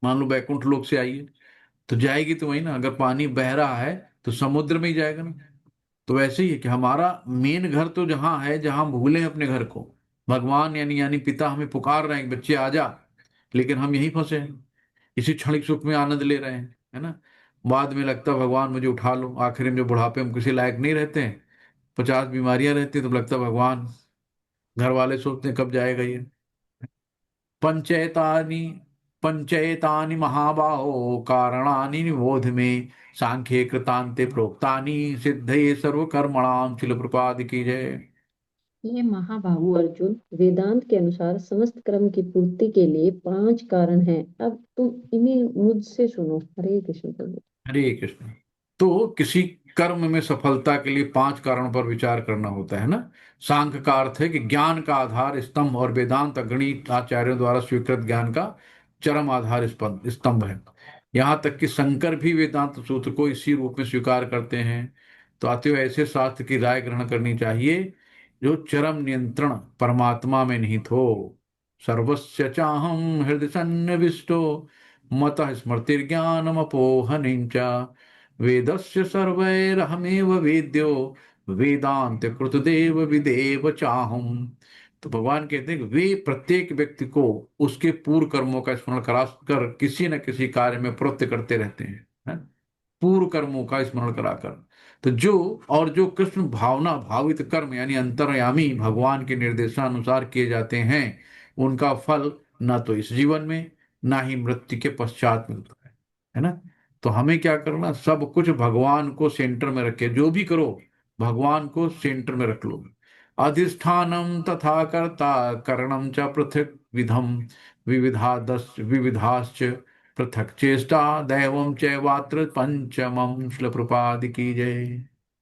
मान लो बैकुंठ लोक से आई है, तो जाएगी तो वही ना। अगर पानी बह रहा है तो समुद्र में ही जाएगा ना। तो वैसे ही है कि हमारा मेन घर तो जहाँ है, जहाँ हम भूले हैं अपने घर को, भगवान यानी पिता हमें पुकार रहे हैं कि बच्चे आ जा, लेकिन हम यहीं फंसे हैं, इसी क्षणिक सुख में आनंद ले रहे हैं, है ना। बाद में लगता है भगवान मुझे उठा लो, आखिर में जो बुढ़ापे हम किसी लायक नहीं रहते हैं, 50 बीमारियां रहती हैं, तो लगता है भगवान, घर वाले सोचते हैं कब जाएगा ये। पंचैतानि पंचैतानि महाबाहो कारणानि निबोध में, सांख्ये कृतान्ते प्रोक्तानि सिद्धये सर्व कर्मणाम। शिल प्रपाद की जय। ये महाबाहु अर्जुन, वेदांत के अनुसार समस्त कर्म की पूर्ति के लिए पांच कारण हैं। अब तुम इन्हें मुझसे सुनो। हरे कृष्ण प्रभु। हरे कृष्ण। तो किसी कर्म में सफलता के लिए पांच कारणों पर विचार करना होता है ना। सांख्य का अर्थ है कि ज्ञान का आधार स्तंभ, और वेदांत गणित आचार्यों द्वारा स्वीकृत ज्ञान का चरम आधार स्तंभ है। यहाँ तक कि शंकर भी वेदांत सूत्र को इसी रूप में स्वीकार करते हैं। तो अतएव ऐसे शास्त्र की राय ग्रहण करनी चाहिए जो चरम नियंत्रण परमात्मा में निहित हो। सर्वस्य चाहं हृदय सन्निविष्टो मतः स्मृतिर्ज्ञानमपोहनिं च वेदस्य सर्वैरहमेव वेद्यो वेदांत कृतदेव विदेव चाहम। तो भगवान कहते हैं कि वे प्रत्येक व्यक्ति को उसके पूर्व कर्मों का स्मरण करा कर किसी न किसी कार्य में प्रवृत्त करते रहते हैं, है? पूर्व कर्मों का स्मरण कराकर। तो जो और जो कृष्ण भावना भावित कर्म यानी अंतर्यामी भगवान के निर्देशानुसार किए जाते हैं, उनका फल ना तो इस जीवन में ना ही मृत्यु के पश्चात मिलता है ना। तो हमें क्या करना, सब कुछ भगवान को सेंटर में रखे, जो भी करो भगवान को सेंटर में रख लो। अधिष्ठानम तथा कर्ता करणम च पृथक विधम विविधाश्च पृथक चेष्टा दैवम चैवात्र पंचमम। श्रील प्रपाद की जय।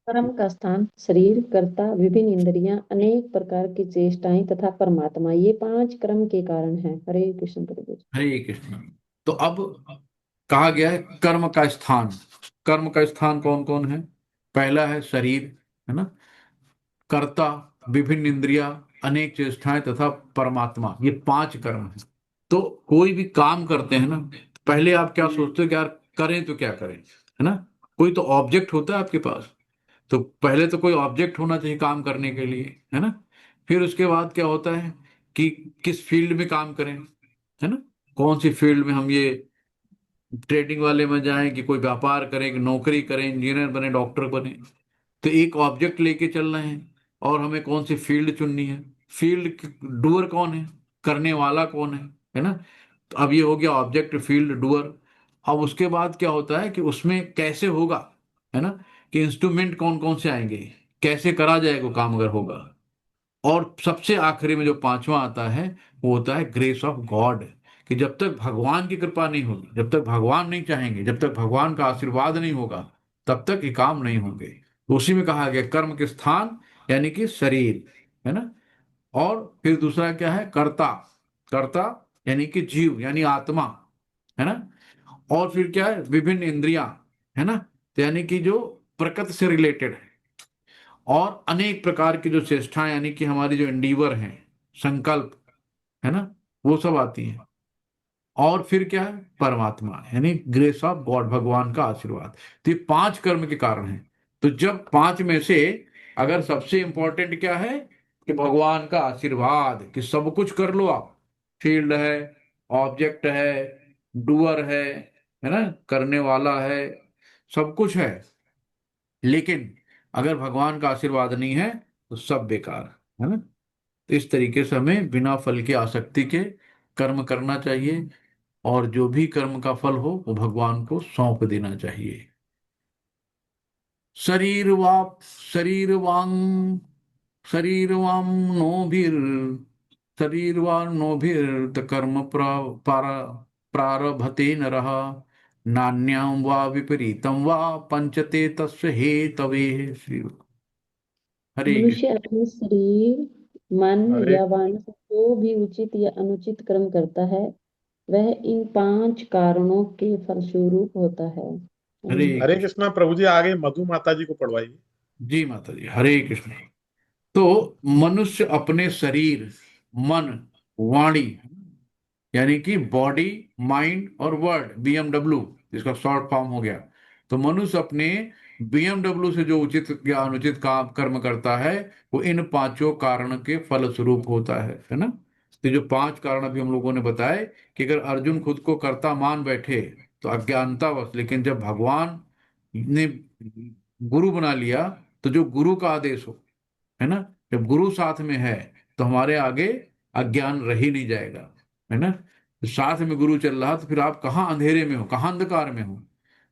कर्म का स्थान शरीर, कर्ता, विभिन्न इंद्रियां, अनेक प्रकार की चेष्टाएं तथा परमात्मा, ये 5 कर्म के कारण हैं। हरे कृष्ण प्रभु जी। हरे कृष्ण। तो अब कहा गया है कर्म का स्थान। कर्म का स्थान कौन कौन है? पहला है शरीर, है ना। कर्ता, विभिन्न इंद्रिया, अनेक चेष्टाएं तथा परमात्मा, ये 5 कर्म है। तो कोई भी काम करते हैं ना, पहले आप क्या सोचते हो कि यार करें तो क्या करें, है ना। कोई तो ऑब्जेक्ट होता है आपके पास, तो पहले तो कोई ऑब्जेक्ट होना चाहिए काम करने के लिए, है ना। फिर उसके बाद क्या होता है कि किस फील्ड में काम करें, है ना। कौन सी फील्ड में हम ये ट्रेडिंग वाले में जाएं कि कोई व्यापार करें कि नौकरी करें, इंजीनियर बने, डॉक्टर बने। तो एक ऑब्जेक्ट लेके चल रहे हैं और हमें कौन सी फील्ड चुननी है। फील्ड डूअर कौन है, करने वाला कौन है ना। तो अब ये हो गया ऑब्जेक्ट, फील्ड, डूअर। अब उसके बाद क्या होता है कि उसमें कैसे होगा, है ना, कि इंस्ट्रूमेंट कौन कौन से आएंगे, कैसे करा जाएगा वो काम अगर होगा। और सबसे आखिरी में जो पांचवा आता है वो होता है ग्रेस ऑफ गॉड, कि जब तक भगवान की कृपा नहीं होगी, जब तक भगवान नहीं चाहेंगे, जब तक भगवान का आशीर्वाद नहीं होगा, तब तक ये काम नहीं होंगे। तो उसी में कहा गया कर्म के स्थान यानी कि शरीर, है ना। और फिर दूसरा क्या है, कर्ता। कर्ता यानी कि जीव यानी आत्मा, है ना। और फिर क्या है, विभिन्न इंद्रियां, है ना, तो यानी कि जो प्रकृति से रिलेटेड है। और अनेक प्रकार की जो चेष्टाएं यानी कि हमारी जो इंडीवर हैं, संकल्प, है ना, वो सब आती हैं। और फिर क्या है, परमात्मा यानी ग्रेस ऑफ गॉड, भगवान का आशीर्वाद। तो ये 5 कर्म के कारण हैं। तो जब 5 में से अगर सबसे इंपॉर्टेंट क्या है कि भगवान का आशीर्वाद, कि सब कुछ कर लो आप, फील्ड है, ऑब्जेक्ट है, डूअर है ना, करने वाला है, सब कुछ है, लेकिन अगर भगवान का आशीर्वाद नहीं है तो सब बेकार, है ना। तो इस तरीके से हमें बिना फल की आसक्ति के कर्म करना चाहिए, और जो भी कर्म का फल हो वो भगवान को सौंप देना चाहिए। शरीर वाप शरीर वांग शरीर वाम नोभिर शरीर वाम नोभिर कर्म प्रारभते नरः नान्यं वा विपरीतं वा पंचते तस्य हेतवे। श्री हरे मनुष्य कृष्ण। अपने शरीर, मन हरे या वाणी से जो भी उचित या अनुचित कर्म करता है, वह इन 5 कारणों के फलस्वरूप होता है। हरे हरे कृष्ण। कृष्णा प्रभु जी, आगे मधु माता जी को पढ़वाइए। जी माता जी, हरे कृष्ण। तो मनुष्य अपने शरीर, मन, वाणी यानी कि बॉडी, माइंड और वर्ड, बीएमडब्ल्यू, इसका शॉर्ट फॉर्म हो गया। तो मनुष्य अपने बीएमडब्ल्यू से जो उचित या अनुचित काम कर्म करता है, वो इन 5 कारण के फल स्वरूप होता है ना। तो जो 5 कारण अभी हम लोगों ने बताए, कि अगर अर्जुन खुद को कर्ता मान बैठे तो अज्ञानतावश, लेकिन जब भगवान ने गुरु बना लिया, तो जो गुरु का आदेश हो, है ना, जब गुरु साथ में है तो हमारे आगे अज्ञान रह ही नहीं जाएगा, है ना। तो साथ में गुरु चल रहा, तो फिर आप कहाँ अंधेरे में हो, कहाँ अंधकार में हो,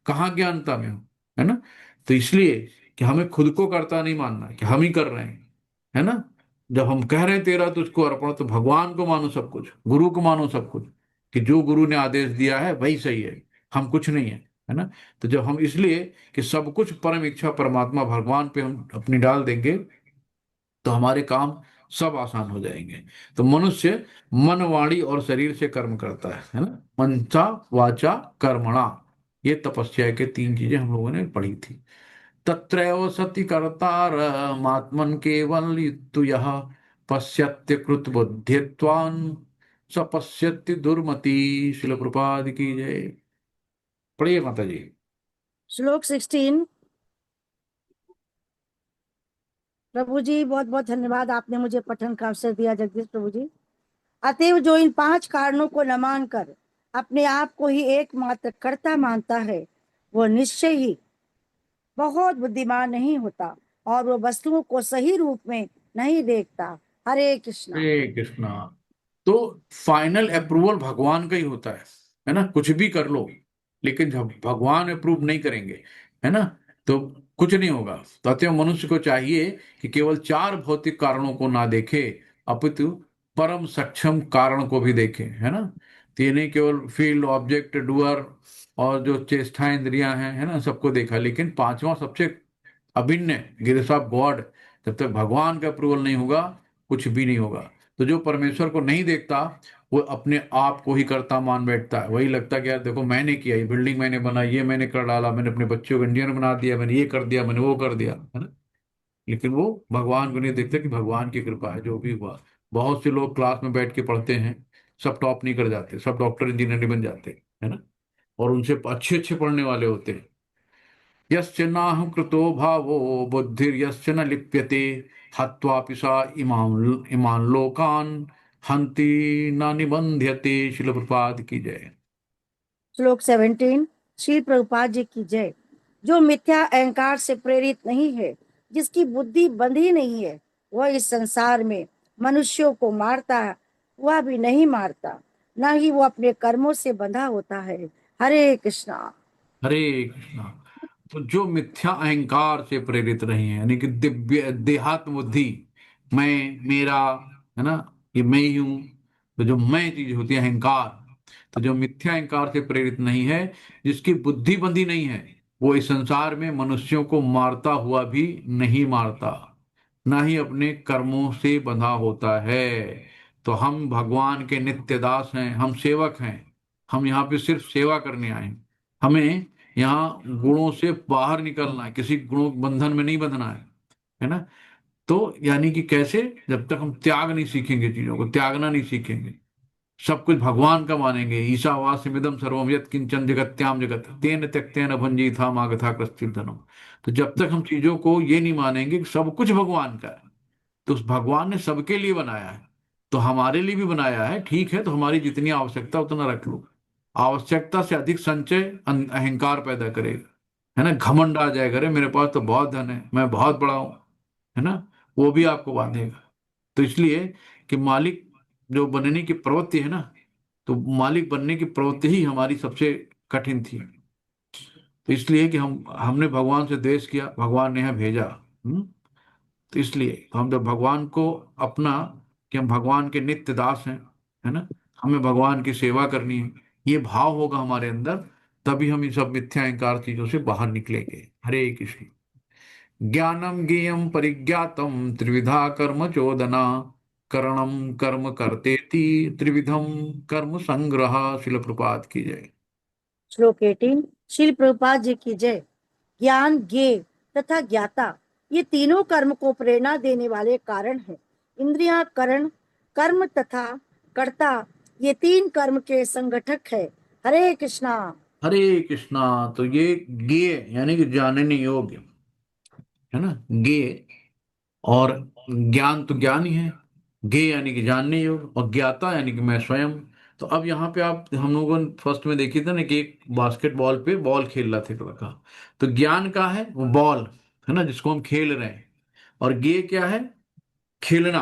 कहाँ ज्ञानता में हो, है ना। तो इसलिए कि हमें खुद को कर्ता नहीं मानना कि हम ही कर रहे हैं, है ना। जब हम कह रहे हैं तेरा तुझको अर्पण, तो भगवान को मानो सब कुछ, गुरु को मानो सब कुछ, कि जो गुरु ने आदेश दिया है वही सही है, हम कुछ नहीं है ना। तो जब हम इसलिए कि सब कुछ परम इच्छा परमात्मा भगवान पे हम अपनी डाल देंगे, तो हमारे काम सब आसान हो जाएंगे। तो मनुष्य मन, वाणी और शरीर से कर्म करता है ना। मनसा वाचा कर्मणा, ये तपस्या के 3 चीजें हम लोगों ने पढ़ी थी। तत्रैव सति कर्तारमात्मन् केवल तु यः पश्यत्य कृत बुद्धित्वान् स पश्यति दुर्मति। शिल प्रपाद की जय। पढ़िए माता जी। श्लोक 16। प्रभु जी बहुत बहुत धन्यवाद, आपने मुझे पठन का अवसर दिया जगदीश प्रभु जी। अतएव जो इन 5 कारणों को न मानकर अपने आप को ही एकमात्र कर्ता मानता है, वो निश्चय ही बहुत बुद्धिमान नहीं होता और वो वस्तुओं को सही रूप में नहीं देखता। हरे कृष्णा। हरे कृष्णा। तो फाइनल अप्रूवल भगवान का ही होता है ना। कुछ भी कर लो, लेकिन जब भगवान अप्रूव नहीं करेंगे, है ना, तो कुछ नहीं होगा। तो अतः मनुष्य को चाहिए कि केवल 4 भौतिक कारणों को ना देखे, अपितु परम सक्षम कारण को भी देखे, है ना। तो ये नहीं केवल फील्ड, ऑब्जेक्ट, डूअर और जो चेष्टा इंद्रियां हैं, है ना, सबको देखा, लेकिन पांचवा सबसे अभिन्न गिरस ऑफ गॉड, जब तक भगवान का अप्रूवल नहीं होगा कुछ भी नहीं होगा। तो जो परमेश्वर को नहीं देखता वो अपने आप को ही कर्ता मान बैठता है। वही लगता है कि यार देखो मैंने किया, ये बिल्डिंग मैंने बनाई, ये मैंने कर डाला, मैंने अपने बच्चों को इंडियन बना दिया, मैंने ये कर दिया, मैंने वो कर दिया, है ना। लेकिन वो भगवान को नहीं देखते कि भगवान की कृपा है जो भी हुआ। बहुत से लोग क्लास में बैठ के पढ़ते हैं, सब टॉप नहीं कर जाते, सब डॉक्टर इंजीनियर नहीं बन जाते, है ना। और उनसे अच्छे अच्छे पढ़ने वाले होते हैं। यस्य नाहं कृतो भावो बुद्धिर्यस्य न लिप्यते हत्वापि सा इमान् लोकान् हन्ति न निबध्यते। शिल प्रपाद की जय। श्लोक 17। श्री प्रभुपाद जी की जय। जो मिथ्या अहंकार से प्रेरित नहीं है, जिसकी बुद्धि बंधी नहीं है, वह इस संसार में मनुष्यों को मारता वह भी नहीं मारता, न ही वो अपने कर्मों से बंधा होता है। हरे कृष्णा। हरे कृष्णा। तो जो मिथ्या अहंकार से प्रेरित नहीं है, यानी कि दिव्य देहात्म बुद्धि, मैं, मेरा, है ना, ये मैं ही हूं, तो जो मैं चीज होती है अहंकार, तो जो मिथ्या अहंकार से प्रेरित नहीं है, जिसकी बुद्धि बंधी नहीं है, वो इस संसार में मनुष्यों को मारता हुआ भी नहीं मारता, ना ही अपने कर्मों से बंधा होता है। तो हम भगवान के नित्य दास हैं, हम सेवक हैं। हम यहाँ पे सिर्फ सेवा करने आए हैं। हमें यहाँ गुणों से बाहर निकलना है, किसी गुणों के बंधन में नहीं बंधना है ना। तो यानी कि कैसे, जब तक हम त्याग नहीं सीखेंगे, चीजों को त्यागना नहीं सीखेंगे, सब कुछ भगवान का मानेंगे, ईशावास्यमिदं सर्वम यत् किंचन जगत्याम जगत तेन त्यक्तेन भंजीथा मागधा कश्चित् धनम। तो जब तक हम चीजों को ये नहीं मानेंगे कि सब कुछ भगवान का है, तो उस भगवान ने सबके लिए बनाया है, तो हमारे लिए भी बनाया है, ठीक है, तो हमारी जितनी आवश्यकता उतना रख लो। आवश्यकता से अधिक संचय अहंकार पैदा करेगा, है ना। घमंड आ जाएगा, अरे मेरे पास तो बहुत धन है, मैं बहुत बड़ा हूं, है ना, वो भी आपको बांधेगा। तो इसलिए कि मालिक जो बनने की प्रवृत्ति है ना, तो मालिक बनने की प्रवृत्ति ही हमारी सबसे कठिन थी। तो इसलिए कि हमने भगवान से द्वेष किया, भगवान ने हमें भेजा। तो इसलिए हम जब भगवान को अपना, कि हम भगवान के नित्य दास हैं, है ना, हमें भगवान की सेवा करनी है, ये भाव होगा हमारे अंदर, तभी हम इन सब मिथ्या अहंकार चीजों से बाहर निकलेंगे। हरे कृष्ण। ज्ञानम ज्ञेयम परिज्ञातम त्रिविधा कर्म चोदना करणम कर्म करतेति त्रिविधम कर्म संग्रह। शिल प्रपात की जय। श्लोक 18। श्री प्रभुपाद जी की जय। ज्ञान, ज्ञेय तथा ज्ञाता, ये तीनों कर्म को प्रेरणा देने वाले कारण हैं। इंद्रियां, करण, कर्म तथा कर्ता, ये 3 कर्म के संगठक है। हरे कृष्णा। हरे कृष्णा। तो ये ज्ञेय यानी कि जानने योग्य, है ना, ज्ञेय। और ज्ञान तो ज्ञान ही है, ज्ञेय यानी कि जानने योग्य, और ज्ञाता यानी कि मैं स्वयं। तो अब यहाँ पे आप, हम लोगों ने फर्स्ट में देखी था ना कि एक बास्केटबॉल पे बॉल खेल रहा था एक लड़का। तो ज्ञान का है वो बॉल, है ना, जिसको हम खेल रहे हैं। और ज्ञेय क्या है, खेलना,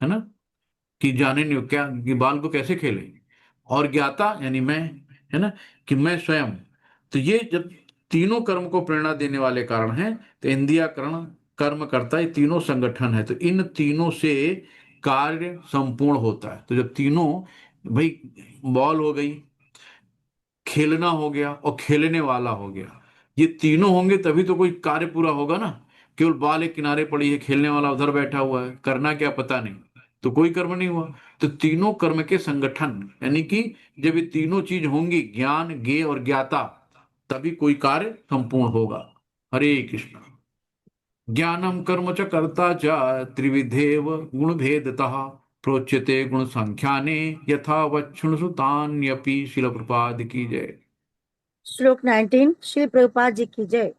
है ना, कि जाने नहीं क्या कि बाल को कैसे खेले। और ज्ञाता यानी मैं, है ना, कि मैं स्वयं। तो ये जब तीनों कर्म को प्रेरणा देने वाले कारण हैं, तो इंद्रिया, करण, कर्म, कर्ता, ये तीनों संगठन है। तो इन तीनों से कार्य संपूर्ण होता है। तो जब तीनों, भाई, बॉल हो गई, खेलना हो गया, और खेलने वाला हो गया, ये तीनों होंगे तभी तो कोई कार्य पूरा होगा ना। केवल बाल एक किनारे पड़ी है, खेलने वाला उधर बैठा हुआ है, करना क्या पता नहीं, तो कोई कर्म नहीं हुआ। तो तीनों कर्म के संगठन, यानी कि जब ये तीनों चीज होंगी, ज्ञान, ज्ञेय और ज्ञाता, तभी कोई कार्य संपूर्ण होगा। हरे कृष्ण। ज्ञानम कर्म च कर्ता च त्रिविधेव गुण भेदतः प्रोच्यते गुण संख्याने यथा वच्छृणुसुतान्यपि। शिल प्रपाद की जय। श्लोक 19 श्री प्रभुपाद जी की जय।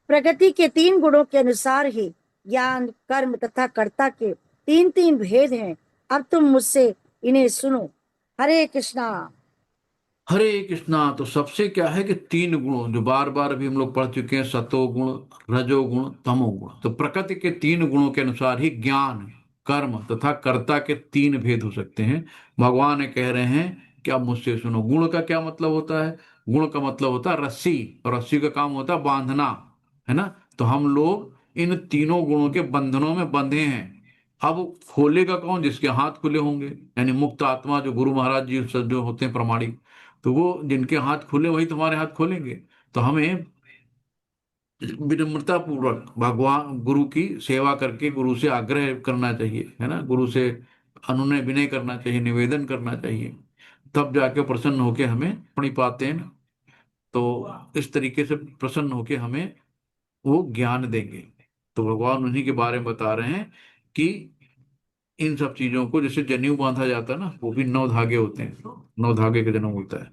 प्रकृति के 3 गुणों के अनुसार ही ज्ञान, कर्म तथा कर्ता के 3 3 भेद हैं। अब तुम मुझसे इन्हें सुनो। हरे कृष्णा। हरे कृष्णा। तो सबसे क्या है कि 3 गुणों जो बार बार अभी हम लोग पढ़ चुके हैं, सतोगुण, रजोगुण, तमोगुण। तो प्रकृति के 3 गुणों के अनुसार ही ज्ञान, कर्म तथा कर्ता के 3 भेद हो सकते हैं। भगवान ये कह रहे हैं कि अब मुझसे सुनो। गुण का क्या मतलब होता है? गुण का मतलब होता है रस्सी, और रस्सी का काम होता है बांधना, है ना। तो हम लोग इन 3 गुणों के बंधनों में बंधे हैं। अब खोलेगा कौन? जिसके हाथ खुले होंगे, यानी मुक्त आत्मा जो गुरु महाराज जी जो होते हैं प्रमाणिक। तो वो जिनके हाथ खुले वही तुम्हारे हाथ खोलेंगे। तो हमें विनम्रता पूर्वक भगवान गुरु की सेवा करके गुरु से आग्रह करना चाहिए, है ना। गुरु से अनुनय विनय करना चाहिए, निवेदन करना चाहिए। तब जाके प्रसन्न होके हमें प्रणिपाते हैं। तो इस तरीके से प्रसन्न होके हमें वो ज्ञान देंगे। तो भगवान उन्हीं के बारे में बता रहे हैं कि इन सब चीजों को, जैसे जनेऊ बांधा जाता है ना, वो भी 9 धागे होते हैं, 9 धागे का जन्म होता है।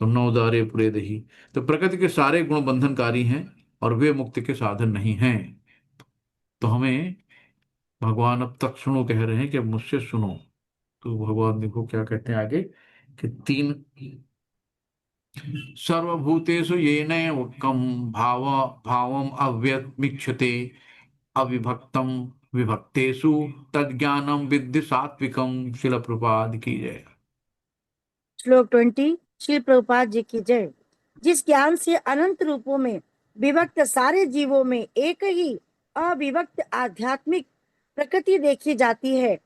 तो 9 दारे पुरे दही। तो प्रकृति के सारे गुण बंधनकारी हैं और वे मुक्ति के साधन नहीं हैं। तो हमें भगवान अब तक सुनो कह रहे हैं कि अब मुझसे सुनो। तो भगवान देखो क्या कहते हैं आगे कि 3 सर्वभूतेषु येनैव कम भाव भावम अव्यक्मिच्छते अविभक्तम विभक्तेषु तज्ज्ञानम विद्धि सात्विकम। शिल प्रपाद की जय। श्लोक 20 श्री प्रभुपाद जी की जय। जिस ज्ञान से अनंत रूपों में विभक्त सारे जीवों में एक ही अविभक्त आध्यात्मिक प्रकृति देखी जाती है,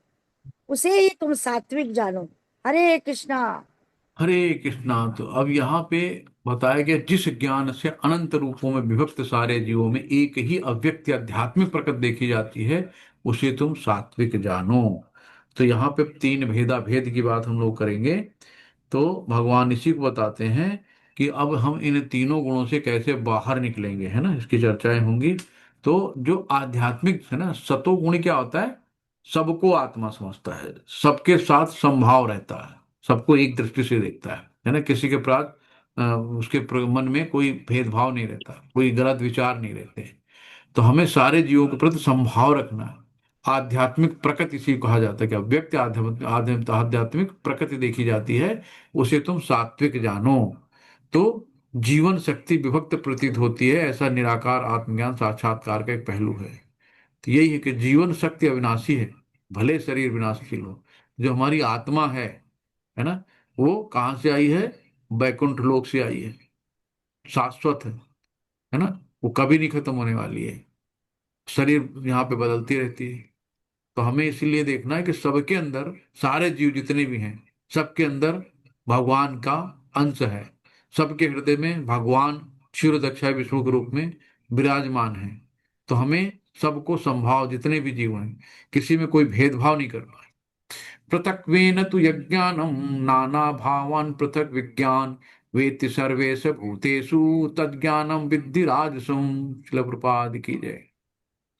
उसे ही तुम सात्विक जानो। हरे कृष्णा। हरे कृष्णा। तो अब यहाँ पे बताया गया, जिस ज्ञान से अनंत रूपों में विभक्त सारे जीवों में एक ही अव्यक्त आध्यात्मिक प्रकृति देखी जाती है, उसे तुम सात्विक जानो। तो यहाँ पे 3 भेद की बात हम लोग करेंगे। तो भगवान इसी को बताते हैं कि अब हम इन 3 गुणों से कैसे बाहर निकलेंगे, है ना। इसकी चर्चाएं होंगी। तो जो आध्यात्मिक है ना, सतोगुण क्या होता है? सबको आत्मा समझता है, सबके साथ समभाव रहता है, सबको एक दृष्टि से देखता है ना। किसी के प्रति उसके मन में कोई भेदभाव नहीं रहता, कोई गलत विचार नहीं रहते। तो हमें सारे जीवों के प्रति समभाव रखना है। आध्यात्मिक प्रकृति इसी को कहा जाता है कि व्यक्ति आध्यात्मिक प्रकृति देखी जाती है, उसे तुम सात्विक जानो। तो जीवन शक्ति विभक्त प्रतीत होती है, ऐसा निराकार आत्मज्ञान साक्षात्कार का एक पहलू है। तो यही है कि जीवन शक्ति अविनाशी है, भले शरीर विनाशशील हो। जो हमारी आत्मा है ना, वो कहाँ से आई है? बैकुंठ लोक से आई है, शाश्वत है ना। वो कभी नहीं खत्म होने वाली है। शरीर यहाँ पे बदलती रहती है। तो हमें इसीलिए देखना है कि सबके अंदर, सारे जीव जितने भी हैं, सबके अंदर भगवान का अंश है। सबके हृदय में भगवान क्षीर दक्षा विष्णु के रूप में विराजमान है। तो हमें सबको संभाव, जितने भी जीव हैं, किसी में कोई भेदभाव नहीं करना है। पृथक्वेन तु यज्ञानम नाना भावान पृथक विज्ञान वेत्ति सर्वेश भूतेषु तज्ज्ञानम विद्धि राजसं। शिल प्रपाद की जय।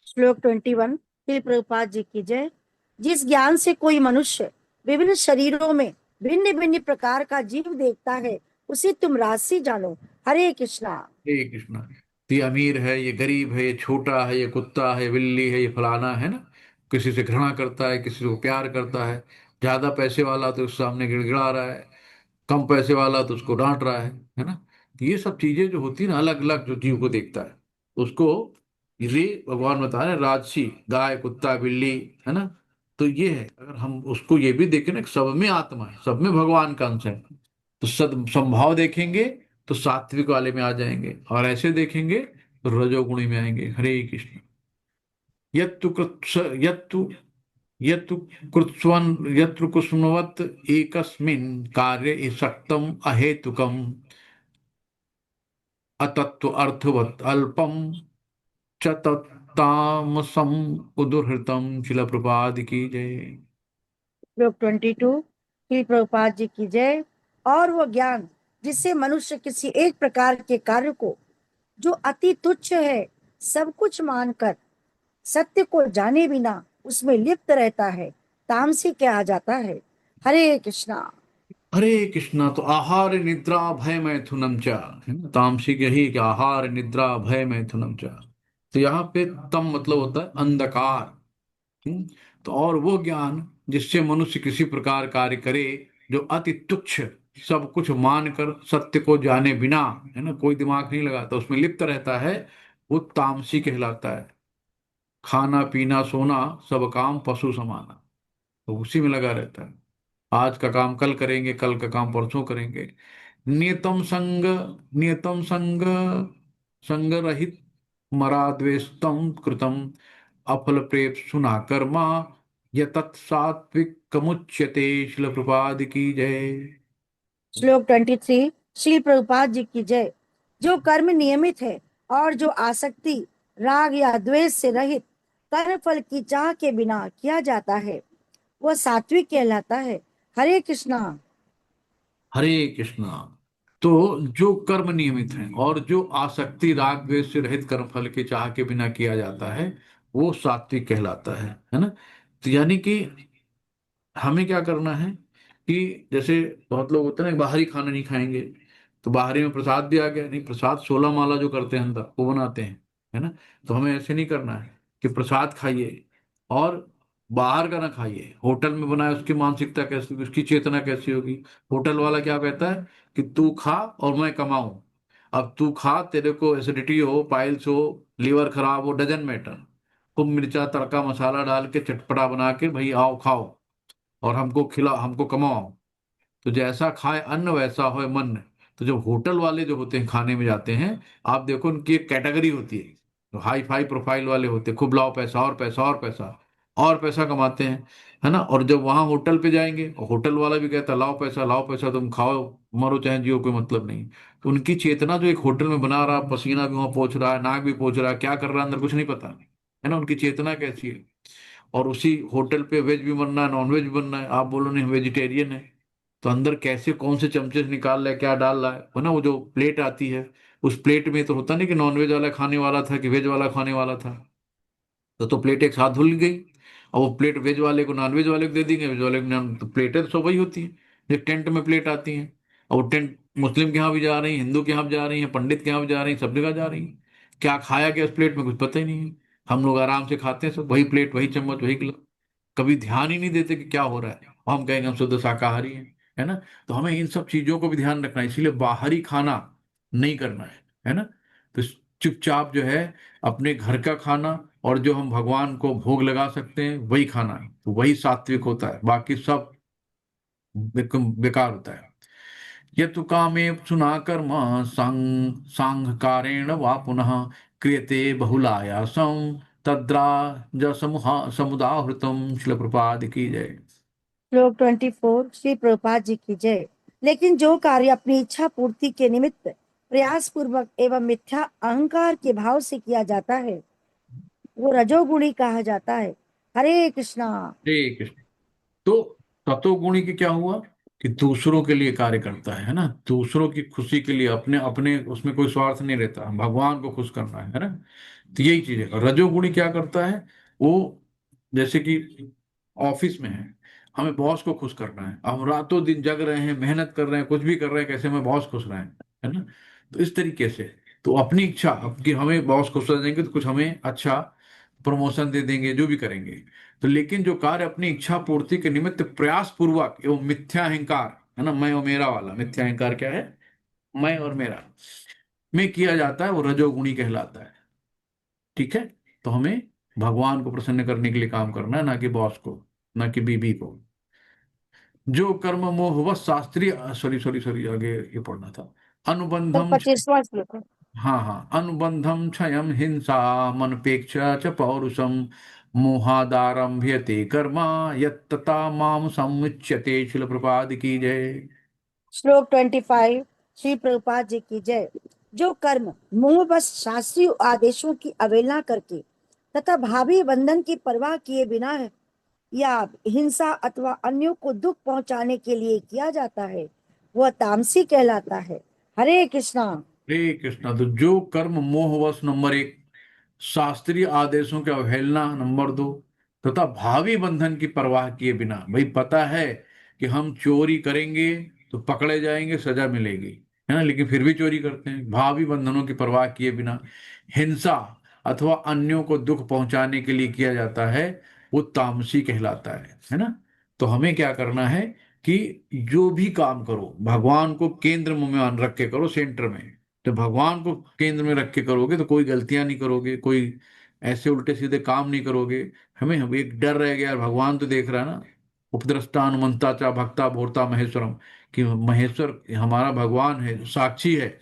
श्लोक 21 श्री प्रभुपाद जी की जय। जिस ज्ञान से कोई मनुष्य विभिन्न शरीरों में भिन्न भिन्न प्रकार का जीव देखता है, उसे तुम राशि जानो। हरे कृष्णा। हे कृष्णा। तो ये अमीर है, ये गरीब है, ये छोटा है, ये कुत्ता है, बिल्ली है, ये फलाना है ना। किसी से घृणा करता है, किसी को प्यार करता है। ज्यादा पैसे वाला तो उसके सामने गिड़गिड़ा रहा है, कम पैसे वाला तो उसको डांट रहा है ना। तो ये सब चीजें जो होती है ना, अलग अलग जो जीव को देखता है उसको, ये भगवान बता रहे हैं, राजसी गाय, कुत्ता, बिल्ली, है ना। तो ये है, अगर हम उसको ये भी देखें ना कि सब में आत्मा है, सब में भगवान का अंश है। तो सद संभाव देखेंगे तो सात्विक वाले में आ जाएंगे, और ऐसे देखेंगे तो रजोगुणी में आएंगे। हरे कृष्ण। यत्तु कृत्स यत्तु यत्तु कृत्स्वन यत्र कुसुमवत् एकस्मिन् कार्ये सक्तम् अहेतुकम् अतत्व अर्थवत् अल्पम च तत्तामसम् उदुहृतम्। शिला प्रपाद की जय। श्लोक 22 श्री प्रभुपाद जी की जय। और वो ज्ञान जिससे मनुष्य किसी एक प्रकार के कार्य को जो अति तुच्छ है, सब कुछ मानकर सत्य को जाने बिना उसमें लिप्त रहता है, तामसी कहा जाता है। हरे कृष्णा। हरे कृष्णा। तो आहार निद्रा भय मैथुनम च, है ना, तामसिक यही कि आहार निद्रा भय मैथुनम च। तो यहाँ पे तम मतलब होता है अंधकार। हम्म, तो और वो ज्ञान जिससे मनुष्य किसी प्रकार कार्य करे, जो अति तुच्छ, सब कुछ मानकर सत्य को जाने बिना, है ना, कोई दिमाग नहीं लगाता, उसमें लिप्त रहता है, वो तामसी कहलाता है। खाना पीना सोना सब काम पशु समाना, तो उसी में लगा रहता है। आज का काम कल करेंगे, कल का काम परसों करेंगे। नियतम संग, नियतम संग, संग रहित मराद्वेस्तम कृतम अफल प्रेप सुना कर्मा यतत् सात्विक कमुच्यते। शिल प्रपाद की जय। श्लोक 23। श्री प्रभुपाद जी की जय। जो कर्म नियमित है और जो आसक्ति राग या द्वेष से रहित कर्म फल की चाह के बिना किया जाता है, वह सात्विक कहलाता है। हरे कृष्णा। हरे कृष्णा। तो जो कर्म नियमित है और जो आसक्ति राग द्वेष से रहित कर्म फल की चाह के बिना किया जाता है, वो सात्विक कहलाता है ना। तो यानी कि हमें क्या करना है कि जैसे बहुत लोग होते हैं ना, बाहरी खाना नहीं खाएंगे, तो बाहरी में प्रसाद भी आ गया, नहीं प्रसाद 16 माला जो करते हैं अंदर वो बनाते हैं, है ना। तो हमें ऐसे नहीं करना है कि प्रसाद खाइए और बाहर का ना खाइए। होटल में बनाए उसकी मानसिकता कैसी होगी, उसकी चेतना कैसी होगी। होटल वाला क्या कहता है कि तू खा और मैं कमाऊं। अब तू खा, तेरे को एसिडिटी हो, पाइल्स हो, लीवर खराब हो, डजन मैटर, खूब मिर्चा तड़का मसाला डाल के चटपटा बना के भाई आओ खाओ और हमको खिलाओ, हमको कमाओ। तो जैसा खाए अन्न वैसा होए मन। तो जो होटल वाले जो होते हैं खाने में जाते हैं, आप देखो उनकी एक कैटेगरी होती है, तो हाई फाई प्रोफाइल वाले होते हैं, खूब लाओ पैसा और पैसा और पैसा और पैसा कमाते हैं, है ना। और जब वहां होटल पे जाएंगे, होटल वाला भी कहता है लाओ पैसा, तुम खाओ मरो चाहे जियो, कोई मतलब नहीं। तो उनकी चेतना जो एक होटल में बना रहा, पसीना भी वहां पहुंच रहा है, नाक भी पहुंच रहा है, क्या कर रहा है अंदर कुछ नहीं पता, है ना, उनकी चेतना कैसी है। और उसी होटल पे वेज भी बनना है, नॉन वेज भी बनना है, आप बोलो नहीं वेजिटेरियन है, तो अंदर कैसे कौन से चमचे से निकाल रहा है, क्या डाल रहा है ना। वो जो प्लेट आती है, उस प्लेट में तो होता नहीं कि नॉन वेज वाला खाने वाला था कि वेज वाला खाने वाला था। तो प्लेट एक साथ धुल गई, और वो प्लेट वेज वाले को नॉन वेज वाले को दे देंगे, वेज वाले को नॉन, तो प्लेटें तो सब वही होती है जो टेंट में प्लेट आती हैं। और वो टेंट मुस्लिम के यहाँ भी जा रही है, हिंदू के यहाँ भी जा रही है, पंडित के यहाँ भी जा रही है, सब जगह जा रही है। क्या खाया गया उस प्लेट में कुछ पता ही नहीं है। हम लोग आराम से खाते हैं, सब वही प्लेट वही चम्मच वही गिलास, कभी ध्यान ही नहीं देते कि क्या हो रहा है, और हम कहेंगे हम शुद्ध शाकाहारी हैं, है ना। तो हमें इन सब चीजों को भी ध्यान रखना है, इसीलिए बाहरी खाना नहीं करना है ना। तो चुपचाप जो है अपने घर का खाना और जो हम भगवान को भोग लगा सकते हैं वही खाना है, तो वही सात्विक होता है, बाकी सब बिल्कुल बेकार होता है। ये तो कामे सुना कर्म सांघकारेण वा पुनः क्रियते बहुलायासं तद्रा ज समुदाहृतम। शिल प्रपाद की जय। श्लोक 24। श्री प्रभुपाद जी की जय। लेकिन जो कार्य अपनी इच्छा पूर्ति के निमित्त प्रयास पूर्वक एवं मिथ्या अहंकार के भाव से किया जाता है, वो रजोगुणी कहा जाता है। हरे कृष्णा। ठीक है। तो तत्वगुणी की क्या हुआ कि दूसरों के लिए कार्य करता है ना, दूसरों की खुशी के लिए, अपने अपने उसमें कोई स्वार्थ नहीं रहता, भगवान को खुश करना है ना। तो यही चीज है। और रजोगुणी क्या करता है, वो जैसे कि ऑफिस में है, हमें बॉस को खुश करना है, हम रातों दिन जग रहे हैं, मेहनत कर रहे हैं, कुछ भी कर रहे हैं, कैसे हमें बॉस खुश रहे है ना। तो इस तरीके से तो अपनी इच्छा कि हमें बॉस खुश रह देंगे तो कुछ हमें अच्छा प्रमोशन दे देंगे, जो भी करेंगे। तो लेकिन जो कार्य अपनी इच्छा पूर्ति के निमित्त प्रयास पूर्वक एवं मिथ्या अहंकार, है ना, मैं और मेरा वाला मिथ्या अहंकार क्या है, मैं और मेरा में किया जाता है, वो रजोगुणी कहलाता है। ठीक है। तो हमें भगवान को प्रसन्न करने के लिए काम करना है, ना कि बॉस को, ना कि बीबी को। जो कर्म मोहवश शास्त्रीय, सॉरी सॉरी सॉरी, आगे ये पढ़ना था। तो अनुबंधम, 25वां श्लोक है। हाँ हाँ, अनुबंधम क्षयम हिंसा मनपेक्ष च पौरुषम मोहादारंभ्यते कर्मा यत्तता माम समुच्यते। शिल प्रपाद की जय। श्लोक 25। श्री प्रभुपाद जी की जय। जो कर्म मोह बस शास्त्रीय आदेशों की अवहेलना करके तथा भावी बंधन की परवाह किए बिना है, या हिंसा अथवा अन्यों को दुख पहुंचाने के लिए किया जाता है, वह तामसी कहलाता है। हरे कृष्णा। हरे कृष्णा। तो जो कर्म मोहवश नंबर एक, शास्त्रीय आदेशों की अवहेलना नंबर दो, तथा भावी बंधन की परवाह किए बिना, भाई पता है कि हम चोरी करेंगे तो पकड़े जाएंगे, सजा मिलेगी, है ना, लेकिन फिर भी चोरी करते हैं, भावी बंधनों की परवाह किए बिना हिंसा अथवा अन्यों को दुख पहुंचाने के लिए किया जाता है, वो तामसी कहलाता है ना। तो हमें क्या करना है कि जो भी काम करो भगवान को केंद्र में रख के करो, सेंटर में। तो भगवान को केंद्र में रख के करोगे तो कोई गलतियां नहीं करोगे, कोई ऐसे उल्टे सीधे काम नहीं करोगे। हमें एक डर रह गया यार, भगवान तो देख रहा है ना, उपद्रष्टा अनुमंता चा भक्ता भोरता महेश्वरम, कि महेश्वर हमारा भगवान है, साक्षी है,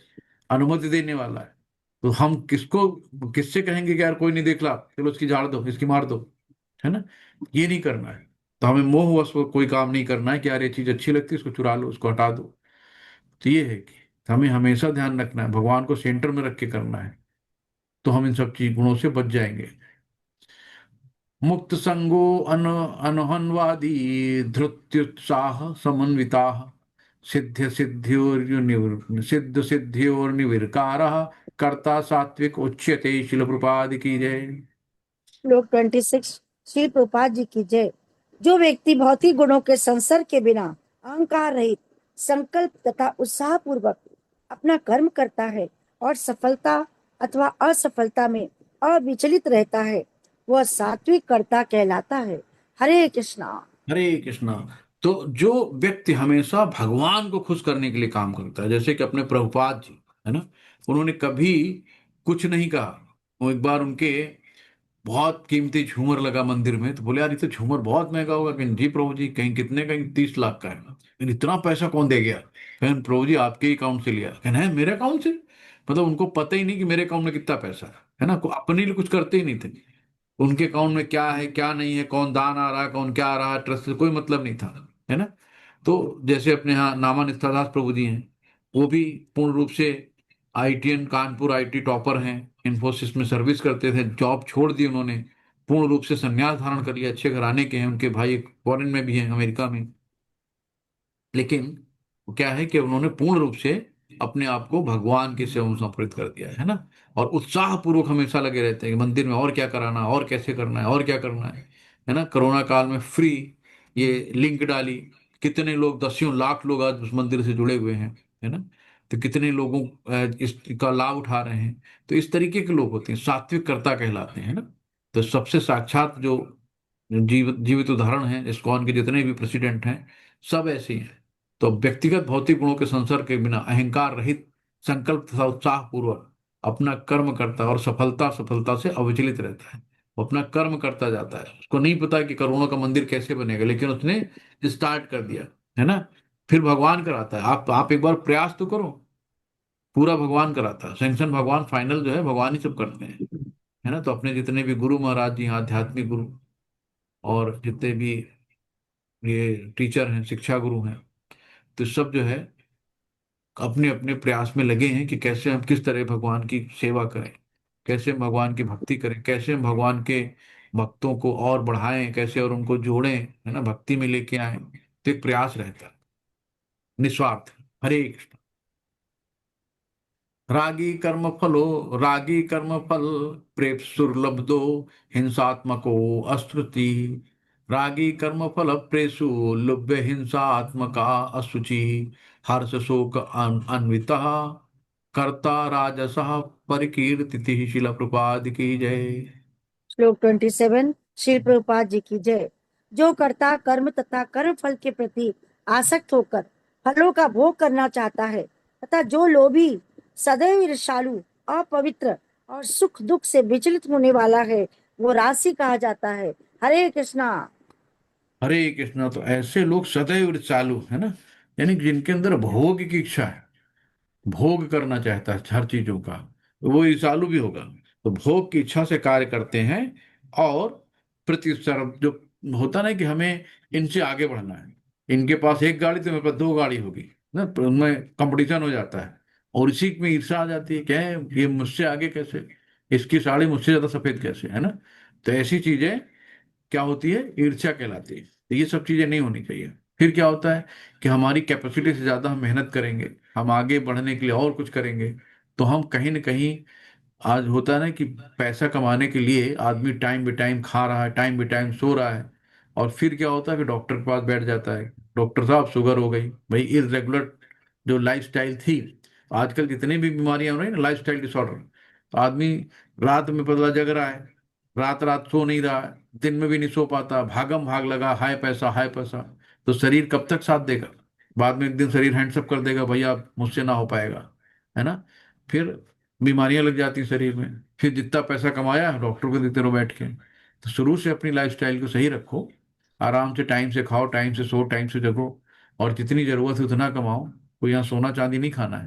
अनुमति देने वाला है। तो हम किसको, किससे कहेंगे कि यार कोई नहीं देख ला, चलो इसकी झाड़ दो, इसकी मार दो, है ना। ये नहीं करना है। तो हमें मोहवश कोई काम नहीं करना है कि यार ये चीज अच्छी लगती है, इसको चुरा लो, उसको हटा दो। तो ये है कि हमें हमेशा ध्यान रखना है, भगवान को सेंटर में रख के करना है, तो हम इन सब चीज गुणों से बच जाएंगे। मुक्त संगो अनहन्वादी धृत्युत्साह समन्विता, सिद्ध सिद्धियोर निविरकार, कर्ता सात्विक उच्यते। शिल प्रपाद की जय। श्लोक 26। श्री प्रभुपाद जी की जय। जो व्यक्ति भौतिक गुणों के संसर्ग के बिना अहंकार रहित संकल्प तथा उत्साह पूर्वक अपना कर्म करता है और सफलता अथवा असफलता में अविचलित रहता है, वह सात्विक कर्ता कहलाता है। हरे कृष्णा। हरे कृष्णा। तो जो व्यक्ति हमेशा भगवान को खुश करने के लिए काम करता है, जैसे कि अपने प्रभुपाद जी, है ना, उन्होंने कभी कुछ नहीं कहा। वो एक बार उनके बहुत कीमती झूमर लगा मंदिर में, तो बोले यार ये तो झूमर बहुत महंगा होगा। कहीं जी प्रभु जी, कहीं कितने, कहीं 30 लाख का है। लेकिन इतना पैसा कौन दे गया? कहीं प्रभु जी आपके अकाउंट से लिया। कहना है मेरे अकाउंट से? मतलब उनको पता ही नहीं कि मेरे अकाउंट में कितना पैसा है ना, को अपने लिए कुछ करते ही नहीं थे। उनके अकाउंट में क्या है क्या नहीं है, कौन दान आ रहा है कौन क्या आ रहा है, ट्रस्ट से कोई मतलब नहीं था, है ना। तो जैसे अपने यहाँ नामा निष्ठादास प्रभु जी हैं, वो भी पूर्ण रूप से आईटीएन कानपुर आईटी टॉपर हैं, इन्फोसिस में सर्विस करते थे, जॉब छोड़ दी उन्होंने, पूर्ण रूप से संन्यास धारण कर लिया। अच्छे घराने के हैं, उनके भाई फॉरेन में भी हैं, अमेरिका में। लेकिन वो क्या है कि उन्होंने पूर्ण रूप से अपने आप को भगवान की सेवा में समर्पित कर दिया है ना। और उत्साह पूर्वक हमेशा लगे रहते हैं कि मंदिर में और क्या कराना है, और कैसे करना है, और क्या करना है ना। कोरोना काल में फ्री ये लिंक डाली, कितने लोग, दसियों लाख लोग आज उस मंदिर से जुड़े हुए हैं, है ना। तो कितने लोगों इसका लाभ उठा रहे हैं। तो इस तरीके के लोग होते हैं, सात्विक कर्ता कहलाते हैं ना। तो सबसे साक्षात जो जीवित उदाहरण है इस्कॉन के जितने भी प्रेसिडेंट हैं, सब ऐसे ही हैं। तो व्यक्तिगत भौतिक गुणों के संसर्ग के बिना अहंकार रहित संकल्प तथा उत्साह पूर्वक अपना कर्म करता है और सफलता सफलता से अविचलित रहता है। वो अपना कर्म करता जाता है, उसको नहीं पता कि करोड़ों का मंदिर कैसे बनेगा, लेकिन उसने स्टार्ट कर दिया, है ना। फिर भगवान कराता है। आप एक बार प्रयास तो करो, पूरा भगवान कराता है, सैंक्शन भगवान, फाइनल जो है भगवान ही सब करते हैं, है ना। तो अपने जितने भी गुरु महाराज जी हैं, आध्यात्मिक गुरु, और जितने भी ये टीचर हैं, शिक्षा गुरु हैं, तो सब जो है अपने अपने प्रयास में लगे हैं कि कैसे हम किस तरह भगवान की सेवा करें, कैसे हम भगवान की भक्ति करें, कैसे हम भगवान के भक्तों को और बढ़ाएं, कैसे और उनको जोड़ें, है ना, भक्ति में लेके आए। तो एक प्रयास रहता है निस्वार्थ। हरे कृष्ण। रागी कर्म फल प्रेप सुरलब्धो, हिंसात्मको अस्तुति। रागी कर्म फल प्रेसु लुब्य हिंसात्मका असुचि। हर्ष शोक अन्विता कर्ता राजसः परिकीर्तिति। शिला प्रपाद की जय। श्लोक 27। श्री प्रभुपाद जी की जय। जो कर्ता कर्म तथा कर्म फल के प्रति आसक्त होकर फलों का भोग करना चाहता है, तथा जो लोभी, सदैव ईर्ष्यालु, अपवित्र और सुख दुख से विचलित होने वाला है, वो राशि कहा जाता है। हरे कृष्णा। हरे कृष्णा। तो ऐसे लोग सदैव चालू, है ना, यानी कि जिनके अंदर भोग की इच्छा है, भोग करना चाहता है हर चीजों का, तो वो ईर्ष्यालु भी होगा। तो भोग की इच्छा से कार्य करते हैं, और प्रतिस्पर्धा जो होता ना कि हमें इनसे आगे बढ़ना है, इनके पास एक गाड़ी तो मेरे पास दो गाड़ी होगी ना, तो उनमें कंपटीशन हो जाता है, और इसी में ईर्ष्या आ जाती है, क्या है ये मुझसे आगे कैसे, इसकी साड़ी मुझसे ज्यादा सफेद कैसे, है ना। तो ऐसी चीजें क्या होती है, ईर्ष्या कहलाती है। तो ये सब चीजें नहीं होनी चाहिए। फिर क्या होता है कि हमारी कैपेसिटी से ज्यादा हम मेहनत करेंगे, हम आगे बढ़ने के लिए और कुछ करेंगे, तो हम कहीं ना कहीं, आज होता है ना कि पैसा कमाने के लिए आदमी टाइम बे टाइम खा रहा है, टाइम बे टाइम सो रहा है, और फिर क्या होता है कि डॉक्टर के पास बैठ जाता है, डॉक्टर साहब शुगर हो गई भाई, इरेगुलर जो लाइफस्टाइल थी। आजकल जितनी भी बीमारियां हो रही ना, लाइफस्टाइल डिसऑर्डर, आदमी रात में पतला जग रहा है, रात रात सो नहीं रहा है, दिन में भी नहीं सो पाता, भागम भाग लगा, हाय पैसा हाय पैसा। तो शरीर कब तक साथ देगा? बाद में एक दिन शरीर हैंडसअप कर देगा, भैया अब मुझसे ना हो पाएगा, है ना। फिर बीमारियां लग जाती हैं शरीर में, फिर जितना पैसा कमाया डॉक्टर को देते रहो बैठ के। तो शुरू से अपनी लाइफस्टाइल को सही रखो, आराम से टाइम से खाओ, टाइम से सो, टाइम से जगो, और जितनी जरूरत है उतना कमाओ। कोई यहाँ सोना चांदी नहीं खाना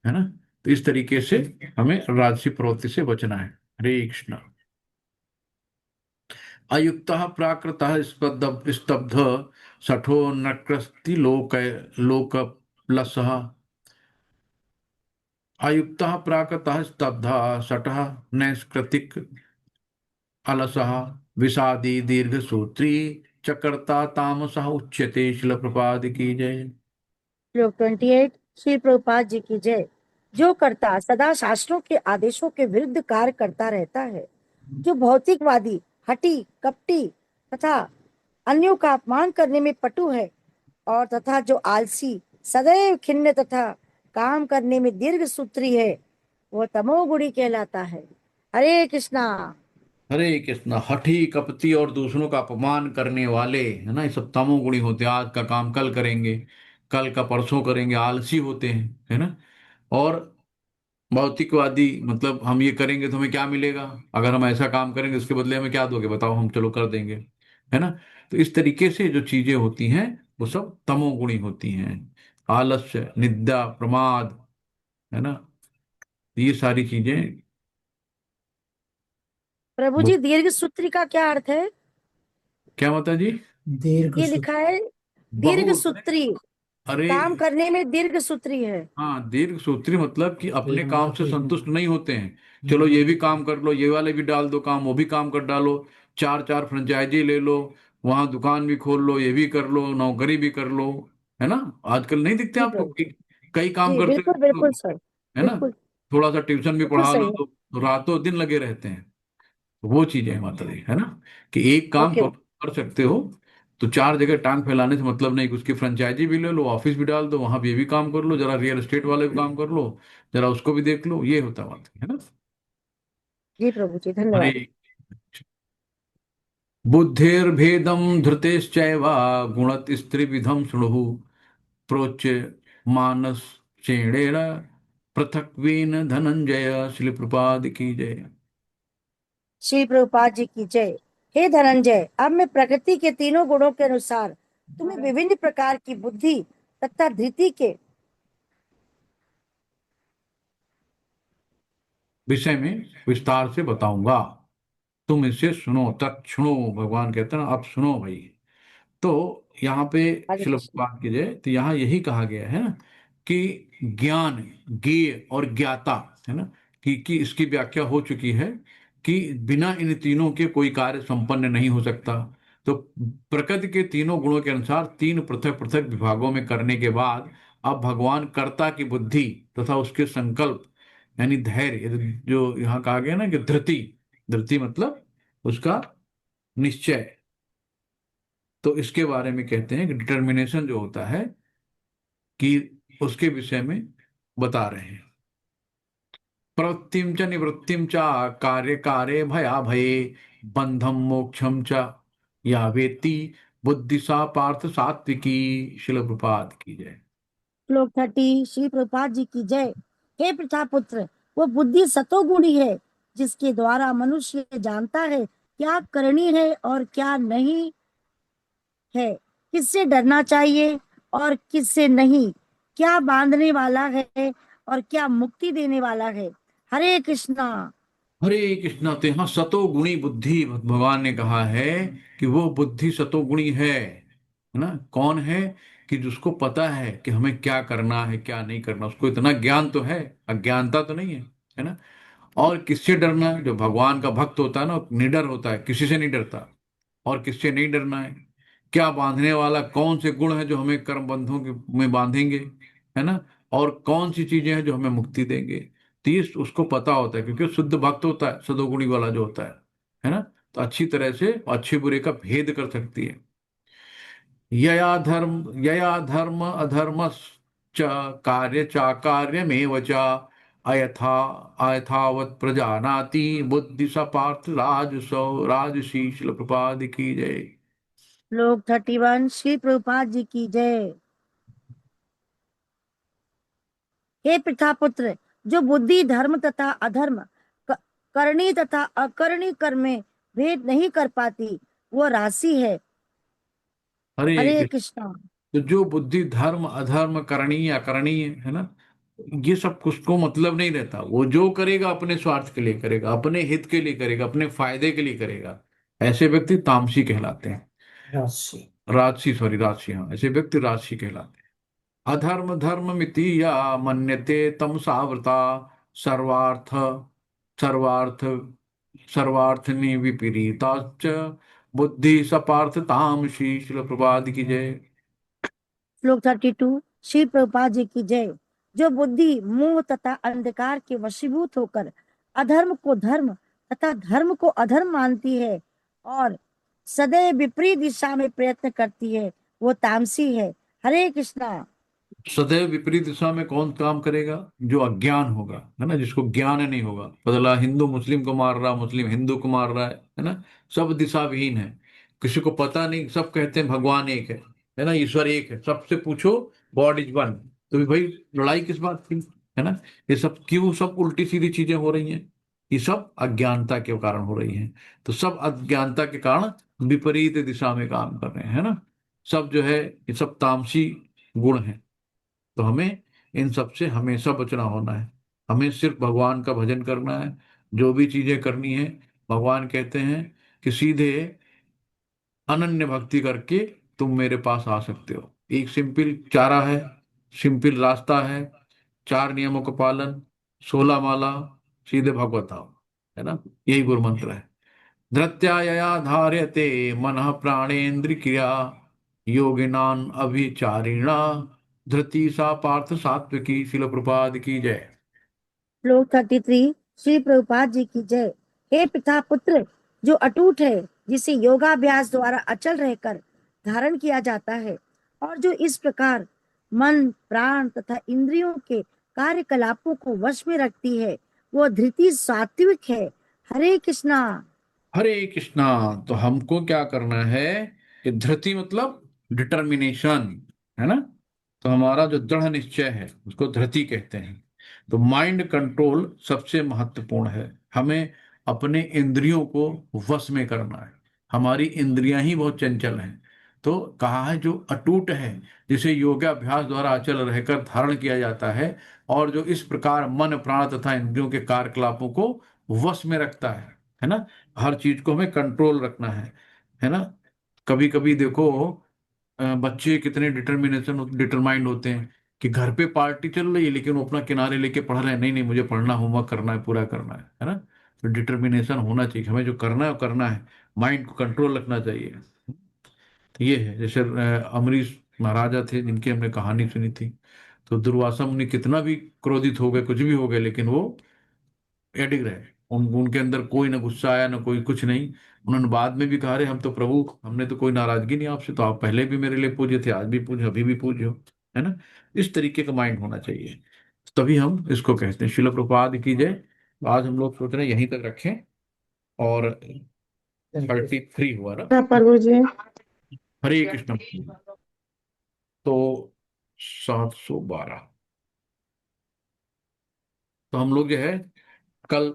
है ना। तो इस तरीके से हमें राजसी प्रवृत्ति से बचना है। हरे कृष्ण। अयुक्त प्राकृत स्तब्ध स्तब्ध सठो नकृस्ति लोक प्लसः। अयुक्त प्राकृत स्तब्ध सठः नैष्कृतिक अलसः विषादी दीर्घ सूत्री चकर्ता तामसः उच्यते। शिल प्रपाद की जय। श्लोक 28। श्री प्रभुपाद जी की जय। जो कर्ता सदा शास्त्रों के आदेशों के विरुद्ध कार्य करता रहता है, जो भौतिकवादी, हठी, कपटी तथा अन्यों का अपमान करने में पटु है, और तथा जो आलसी, सदैव खिन्न तथा काम करने में दीर्घ सूत्री है, वो तमोगुणी कहलाता है। हरे कृष्णा। हरे कृष्ण। हठी, कपटी और दूसरों का अपमान करने वाले, है ना, ये सब तमोगुणी होते हैं। आज का काम कल करेंगे, कल का परसों करेंगे, आलसी होते हैं, है ना। और भौतिकवादी मतलब हम ये करेंगे तो हमें क्या मिलेगा, अगर हम ऐसा काम करेंगे उसके बदले हमें क्या दोगे बताओ, हम चलो कर देंगे, है ना। तो इस तरीके से जो चीजें होती हैं वो सब तमोगुणी होती हैं। आलस्य, निद्रा, प्रमाद, है ना, ये सारी चीजें। प्रभु जी, दीर्घ सूत्री का क्या अर्थ है? क्या माता जी? ये लिखा है दीर्घ बहुत। सूत्री, अरे, काम करने में दीर्घ सूत्री है। हाँ, दीर्घ सूत्री मतलब कि अपने काम से संतुष्ट नहीं होते हैं। चलो ये भी काम कर लो, ये वाले भी डाल दो काम, वो भी काम कर डालो, चार चार फ्रेंचाइजी ले लो, वहां दुकान भी खोल लो, ये भी कर लो, नौकरी भी कर लो, है ना। आजकल नहीं दिखते जी आपको प्रभु। कई काम जी करते बिल्कुल हुए बिल्कुल लोग, सर। है ना। बिल्कुल थोड़ा सा ट्यूशन भी बिल्कुल पढ़ा सही लो है। तो रातों दिन लगे रहते हैं। तो वो चीजें हैं माता जी, है ना, कि एक काम ओके। कर सकते हो तो चार जगह टांग फैलाने से मतलब नहीं कि उसकी फ्रेंचाइजी भी ले लो, ऑफिस भी डाल दो, वहां भी ये भी काम कर लो, जरा रियल एस्टेट वाले भी काम कर लो, जरा उसको भी देख लो, ये होता है बात, है ना। जी प्रभु जी, अरे, धन्यवाद। बुद्धिर्भेदम धृतेश्चैव गुणत स्त्रिविधम शृणु प्रोच्य मानस चेणेन पृथक्वेन धनंजय। श्री प्रपाद की जय। श्री प्रभुपाद जी की जय। हे धनंजय, अब मैं प्रकृति के तीनों गुणों के अनुसार तुम्हें विभिन्न प्रकार की बुद्धि तथा धृति के विषय में विस्तार से बताऊंगा, तुम इसे सुनो, तत्सुनो, भगवान कहते हैं ना, अब सुनो भाई। तो यहाँ पे हरे श्लोक कृष्ण। बात की जाए तो यहाँ यही कहा गया है ना कि ज्ञान, ज्ञेय और ज्ञाता, है ना, कि इसकी व्याख्या हो चुकी है कि बिना इन तीनों के कोई कार्य संपन्न नहीं हो सकता। तो प्रकृति के तीनों गुणों के अनुसार तीन पृथक पृथक विभागों में करने के बाद अब भगवान कर्ता की बुद्धि तथा उसके संकल्प यानी धैर्य, जो यहाँ कहा गया ना कि धृति, धृति मतलब उसका निश्चय, तो इसके बारे में कहते हैं कि डिटर्मिनेशन जो होता है कि उसके विषय में बता रहे हैं। प्रवृत्तिम च निवृत्तिम च कार्य कार्य भया भये बंधम मोक्षम च या वेत्ति बुद्धि सा पार्थ सात्विकी। शिल प्रपात की जय। श्लोक 30। श्री प्रभुपाद जी की जय। हे प्रतापुत्र, वो बुद्धि सतोगुणी है जिसके द्वारा मनुष्य जानता है क्या करनी है और क्या नहीं है, किससे डरना चाहिए और किससे नहीं, क्या बांधने वाला है और क्या मुक्ति देने वाला है। हरे कृष्णा। हरे कृष्णा। तो यहाँ सतोगुणी बुद्धि भगवान ने कहा है कि वो बुद्धि सतोगुणी है ना। कौन है? कि जिसको पता है कि हमें क्या करना है क्या नहीं करना, उसको इतना ज्ञान तो है, अज्ञानता तो नहीं है ना। और किससे डरना है? जो भगवान का भक्त होता है ना, वो निडर होता है, किसी से नहीं डरता। और किससे नहीं डरना है? क्या बांधने वाला, कौन से गुण है जो हमें कर्म बंधों के में बांधेंगे, है ना। और कौन सी चीजें हैं जो हमें मुक्ति देंगे। 30 उसको पता होता है, क्योंकि वो शुद्ध भक्त होता है, सदोगुणी वाला जो होता है ना। तो अच्छी तरह से अच्छे बुरे का भेद कर सकती है। यया धर्म अधर्म च कार्य चाकार्यमेव च अयथा अयथावत प्रजानाति बुद्धि स पार्थ राजसौ राजसी। शिल प्रपाद की जय। श्लोक 31 श्री प्रभुपाद जी की जय। हे पिता पुत्र, जो बुद्धि धर्म तथा अधर्म, करनी तथा अकरणी कर्म में भेद नहीं कर पाती, वो राशि है। हरे हरे कृष्ण। कृष्णा। तो जो बुद्धि धर्म अधर्म करनीय अकरणीय है ना, ये सब कुछ को मतलब नहीं रहता। वो जो करेगा अपने स्वार्थ के लिए करेगा, अपने हित के लिए करेगा, अपने फायदे के लिए करेगा, ऐसे व्यक्ति तामसी कहलाते हैं। राजसी, राजसी, सॉरी राजसी, हाँ, ऐसे व्यक्ति राजसी कहलाते हैं। अधर्म धर्म मिति या मन्यते तमसावृता सर्वार्थ सर्वार्थ सर्वार्थनि विपरीताश्च बुद्धि सपार्थ तामसी। शिल प्रभात की जय। श्लोक 32 श्री प्रभुपाद जी की जय। जो बुद्धि मोह तथा अंधकार के वशीभूत होकर अधर्म को धर्म तथा धर्म को अधर्म मानती है और सदैव विपरीत दिशा में प्रयत्न करती है, वो तामसी है। हरे कृष्णा। सदैव विपरीत दिशा में कौन काम करेगा? जो अज्ञान होगा, है ना, जिसको ज्ञान नहीं होगा। बदला हिंदू मुस्लिम को मार रहा, मुस्लिम हिंदू को मार रहा है ना। सब दिशा विहीन है, किसी को पता नहीं। सब कहते हैं भगवान एक है ना, ईश्वर एक है। सबसे पूछो गॉड इज वन। तो भाई लड़ाई किस बात की, है ना? ये सब क्यों, सब उल्टी सीधी चीजें हो रही हैं? ये सब अज्ञानता के कारण हो रही हैं। तो सब अज्ञानता के कारण विपरीत दिशा में काम कर रहे हैं, है ना। सब जो है ये सब तामसी गुण है। तो हमें इन सब से हमेशा बचना होना है। हमें सिर्फ भगवान का भजन करना है। जो भी चीजें करनी है, भगवान कहते हैं कि सीधे अनन्य भक्ति करके तुम मेरे पास आ सकते हो। एक सिंपल चारा है, सिंपल रास्ता है। 4 नियमों का पालन, 16 माला, सीधे भगवत आओ, है ना। यही गुरु मंत्र है। धृत्यायया धार्यते मनः प्राणेन्द्र क्रिया योगिनान अभिचारिणा धृति सा पार्थ सात्विकी। शिल प्रपाद की जय। श्लोक 33 श्री प्रभुपाद जी की जय। हे पिता पुत्र, जो अटूट है, जिसे योगाभ्यास द्वारा अचल रहकर धारण किया जाता है और जो इस प्रकार मन प्राण तथा इंद्रियों के कार्यकलापों को वश में रखती है, वो धृति सात्विक है। हरे कृष्णा। हरे कृष्णा। तो हमको क्या करना है कि धृति मतलब डिटर्मिनेशन, है ना। तो हमारा जो दृढ़ निश्चय है उसको धृति कहते हैं। तो माइंड कंट्रोल सबसे महत्वपूर्ण है। हमें अपने इंद्रियों को वश में करना है। हमारी इंद्रियां ही बहुत चंचल हैं। तो कहा है जो अटूट है, जिसे योगाभ्यास द्वारा अचल रहकर धारण किया जाता है, और जो इस प्रकार मन प्राण तथा इंद्रियों के कार्यकलापों को वश में रखता है ना। हर चीज को हमें कंट्रोल रखना है ना। कभी कभी देखो बच्चे कितने डिटरमाइंड होते हैं कि घर पे पार्टी चल रही है लेकिन वो अपना किनारे लेके पढ़ रहे हैं, नहीं नहीं मुझे पढ़ना, होमवर्क करना है, पूरा करना है ना। तो डिटर्मिनेशन होना चाहिए, हमें जो करना है वो करना है। माइंड को कंट्रोल रखना चाहिए। तो ये है, जैसे अमरीश महाराजा थे जिनकी हमने कहानी सुनी थी। तो दुर्वासा मुनि कितना भी क्रोधित हो गए, कुछ भी हो गए, लेकिन वो एडिग रहे। उनके अंदर कोई ना गुस्सा आया ना कोई कुछ नहीं। उन्होंने बाद में भी कहा, अरे हम तो प्रभु, हमने तो कोई नाराजगी नहीं आपसे, तो आप पहले भी मेरे लिए पूज्य थे, आज भी पूज्य, अभी भी पूज्य हो, है ना। इस तरीके का माइंड होना चाहिए। तभी हम इसको कहते हैं। शिल प्रपाद की जय। तो आज हम लोग सोच रहे हैं यहीं तक रखें। और 33 हुआ ना। प्रभु जी। हरे कृष्ण। तो 712। तो हम लोग जो है कल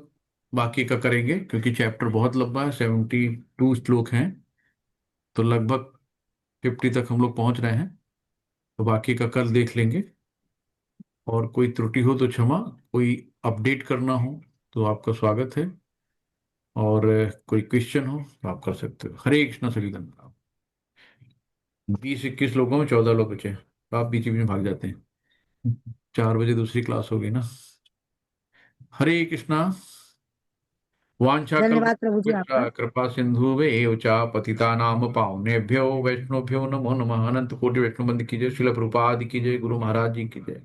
बाकी का करेंगे, क्योंकि चैप्टर बहुत लंबा है, 72 श्लोक हैं। तो लगभग 50 तक हम लोग पहुंच रहे हैं। तो बाकी का कल देख लेंगे। और कोई त्रुटि हो तो क्षमा, कोई अपडेट करना हो तो आपका स्वागत है। और कोई क्वेश्चन हो तो आप कर सकते हो। हरे कृष्ण सभी। 20-21 लोगों में 14 लोग बचे, तो आप बीच बीच में भाग जाते हैं। 4 बजे दूसरी क्लास होगी ना। हरे कृष्णा। धन्यवाद प्रभु जी आपका। कृपा सिंधु एव च पतितानाम पावनेभ्यो वैष्णवभ्यो नमो नमः। अनंत कोटि वैष्णव बंद कीजिए। शिल प्रभुपाद की जय। गुरु महाराज जी की जय।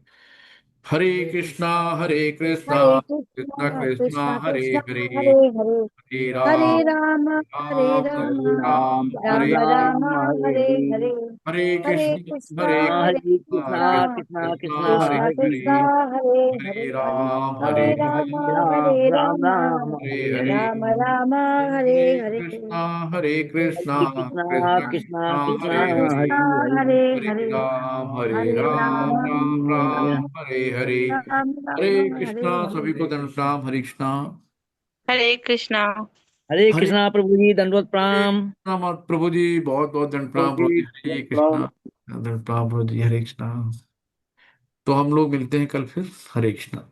हरे कृष्णा कृष्णा हरे कृष्णा कृष्णा कृष्णा कृष्णा हरे कृष्णा हरे हरे हरे, हरे हरे राम राम हरे राम, हरे राम हरे राम राम हरे हरे हरे, हरे हरे कृष्ण कृष्णा हरे हरे कृष्णा कृष्णा कृष्णा, कृष्णा कृष्णा कृष्णा हरे कृष्णा हरे कृष्णा हरे हरे हरे, हरे हरे राम राम राम हरे राम राम, राम हरे हरे हरे हरे राम राम हरे हरे हरे, कृष्णा हरे कृष्णा कृष्णा कृष्णा कृष्णा कृष्णा हरे कृष्णा हरे कृष्णा हरे हरे हरे हरे हरे, हरे हरे राम राम राम हरे राम हरे हरे राम हरे राम हरे कृष्णा हरे। सभी को दंड राम हरे कृष्णा हरे कृष्णा। हरे हरे कृष्णा प्रभु जी दंडवत हरे प्रणाम। कृष्णा प्रभु जी बहुत बहुत दंड प्रभु प्रणाम प्रभु जी जी हरे कृष्णा दंड प्रणाम प्रभु जी हरे कृष्णा। तो हम लोग मिलते हैं कल फिर। हरे कृष्णा।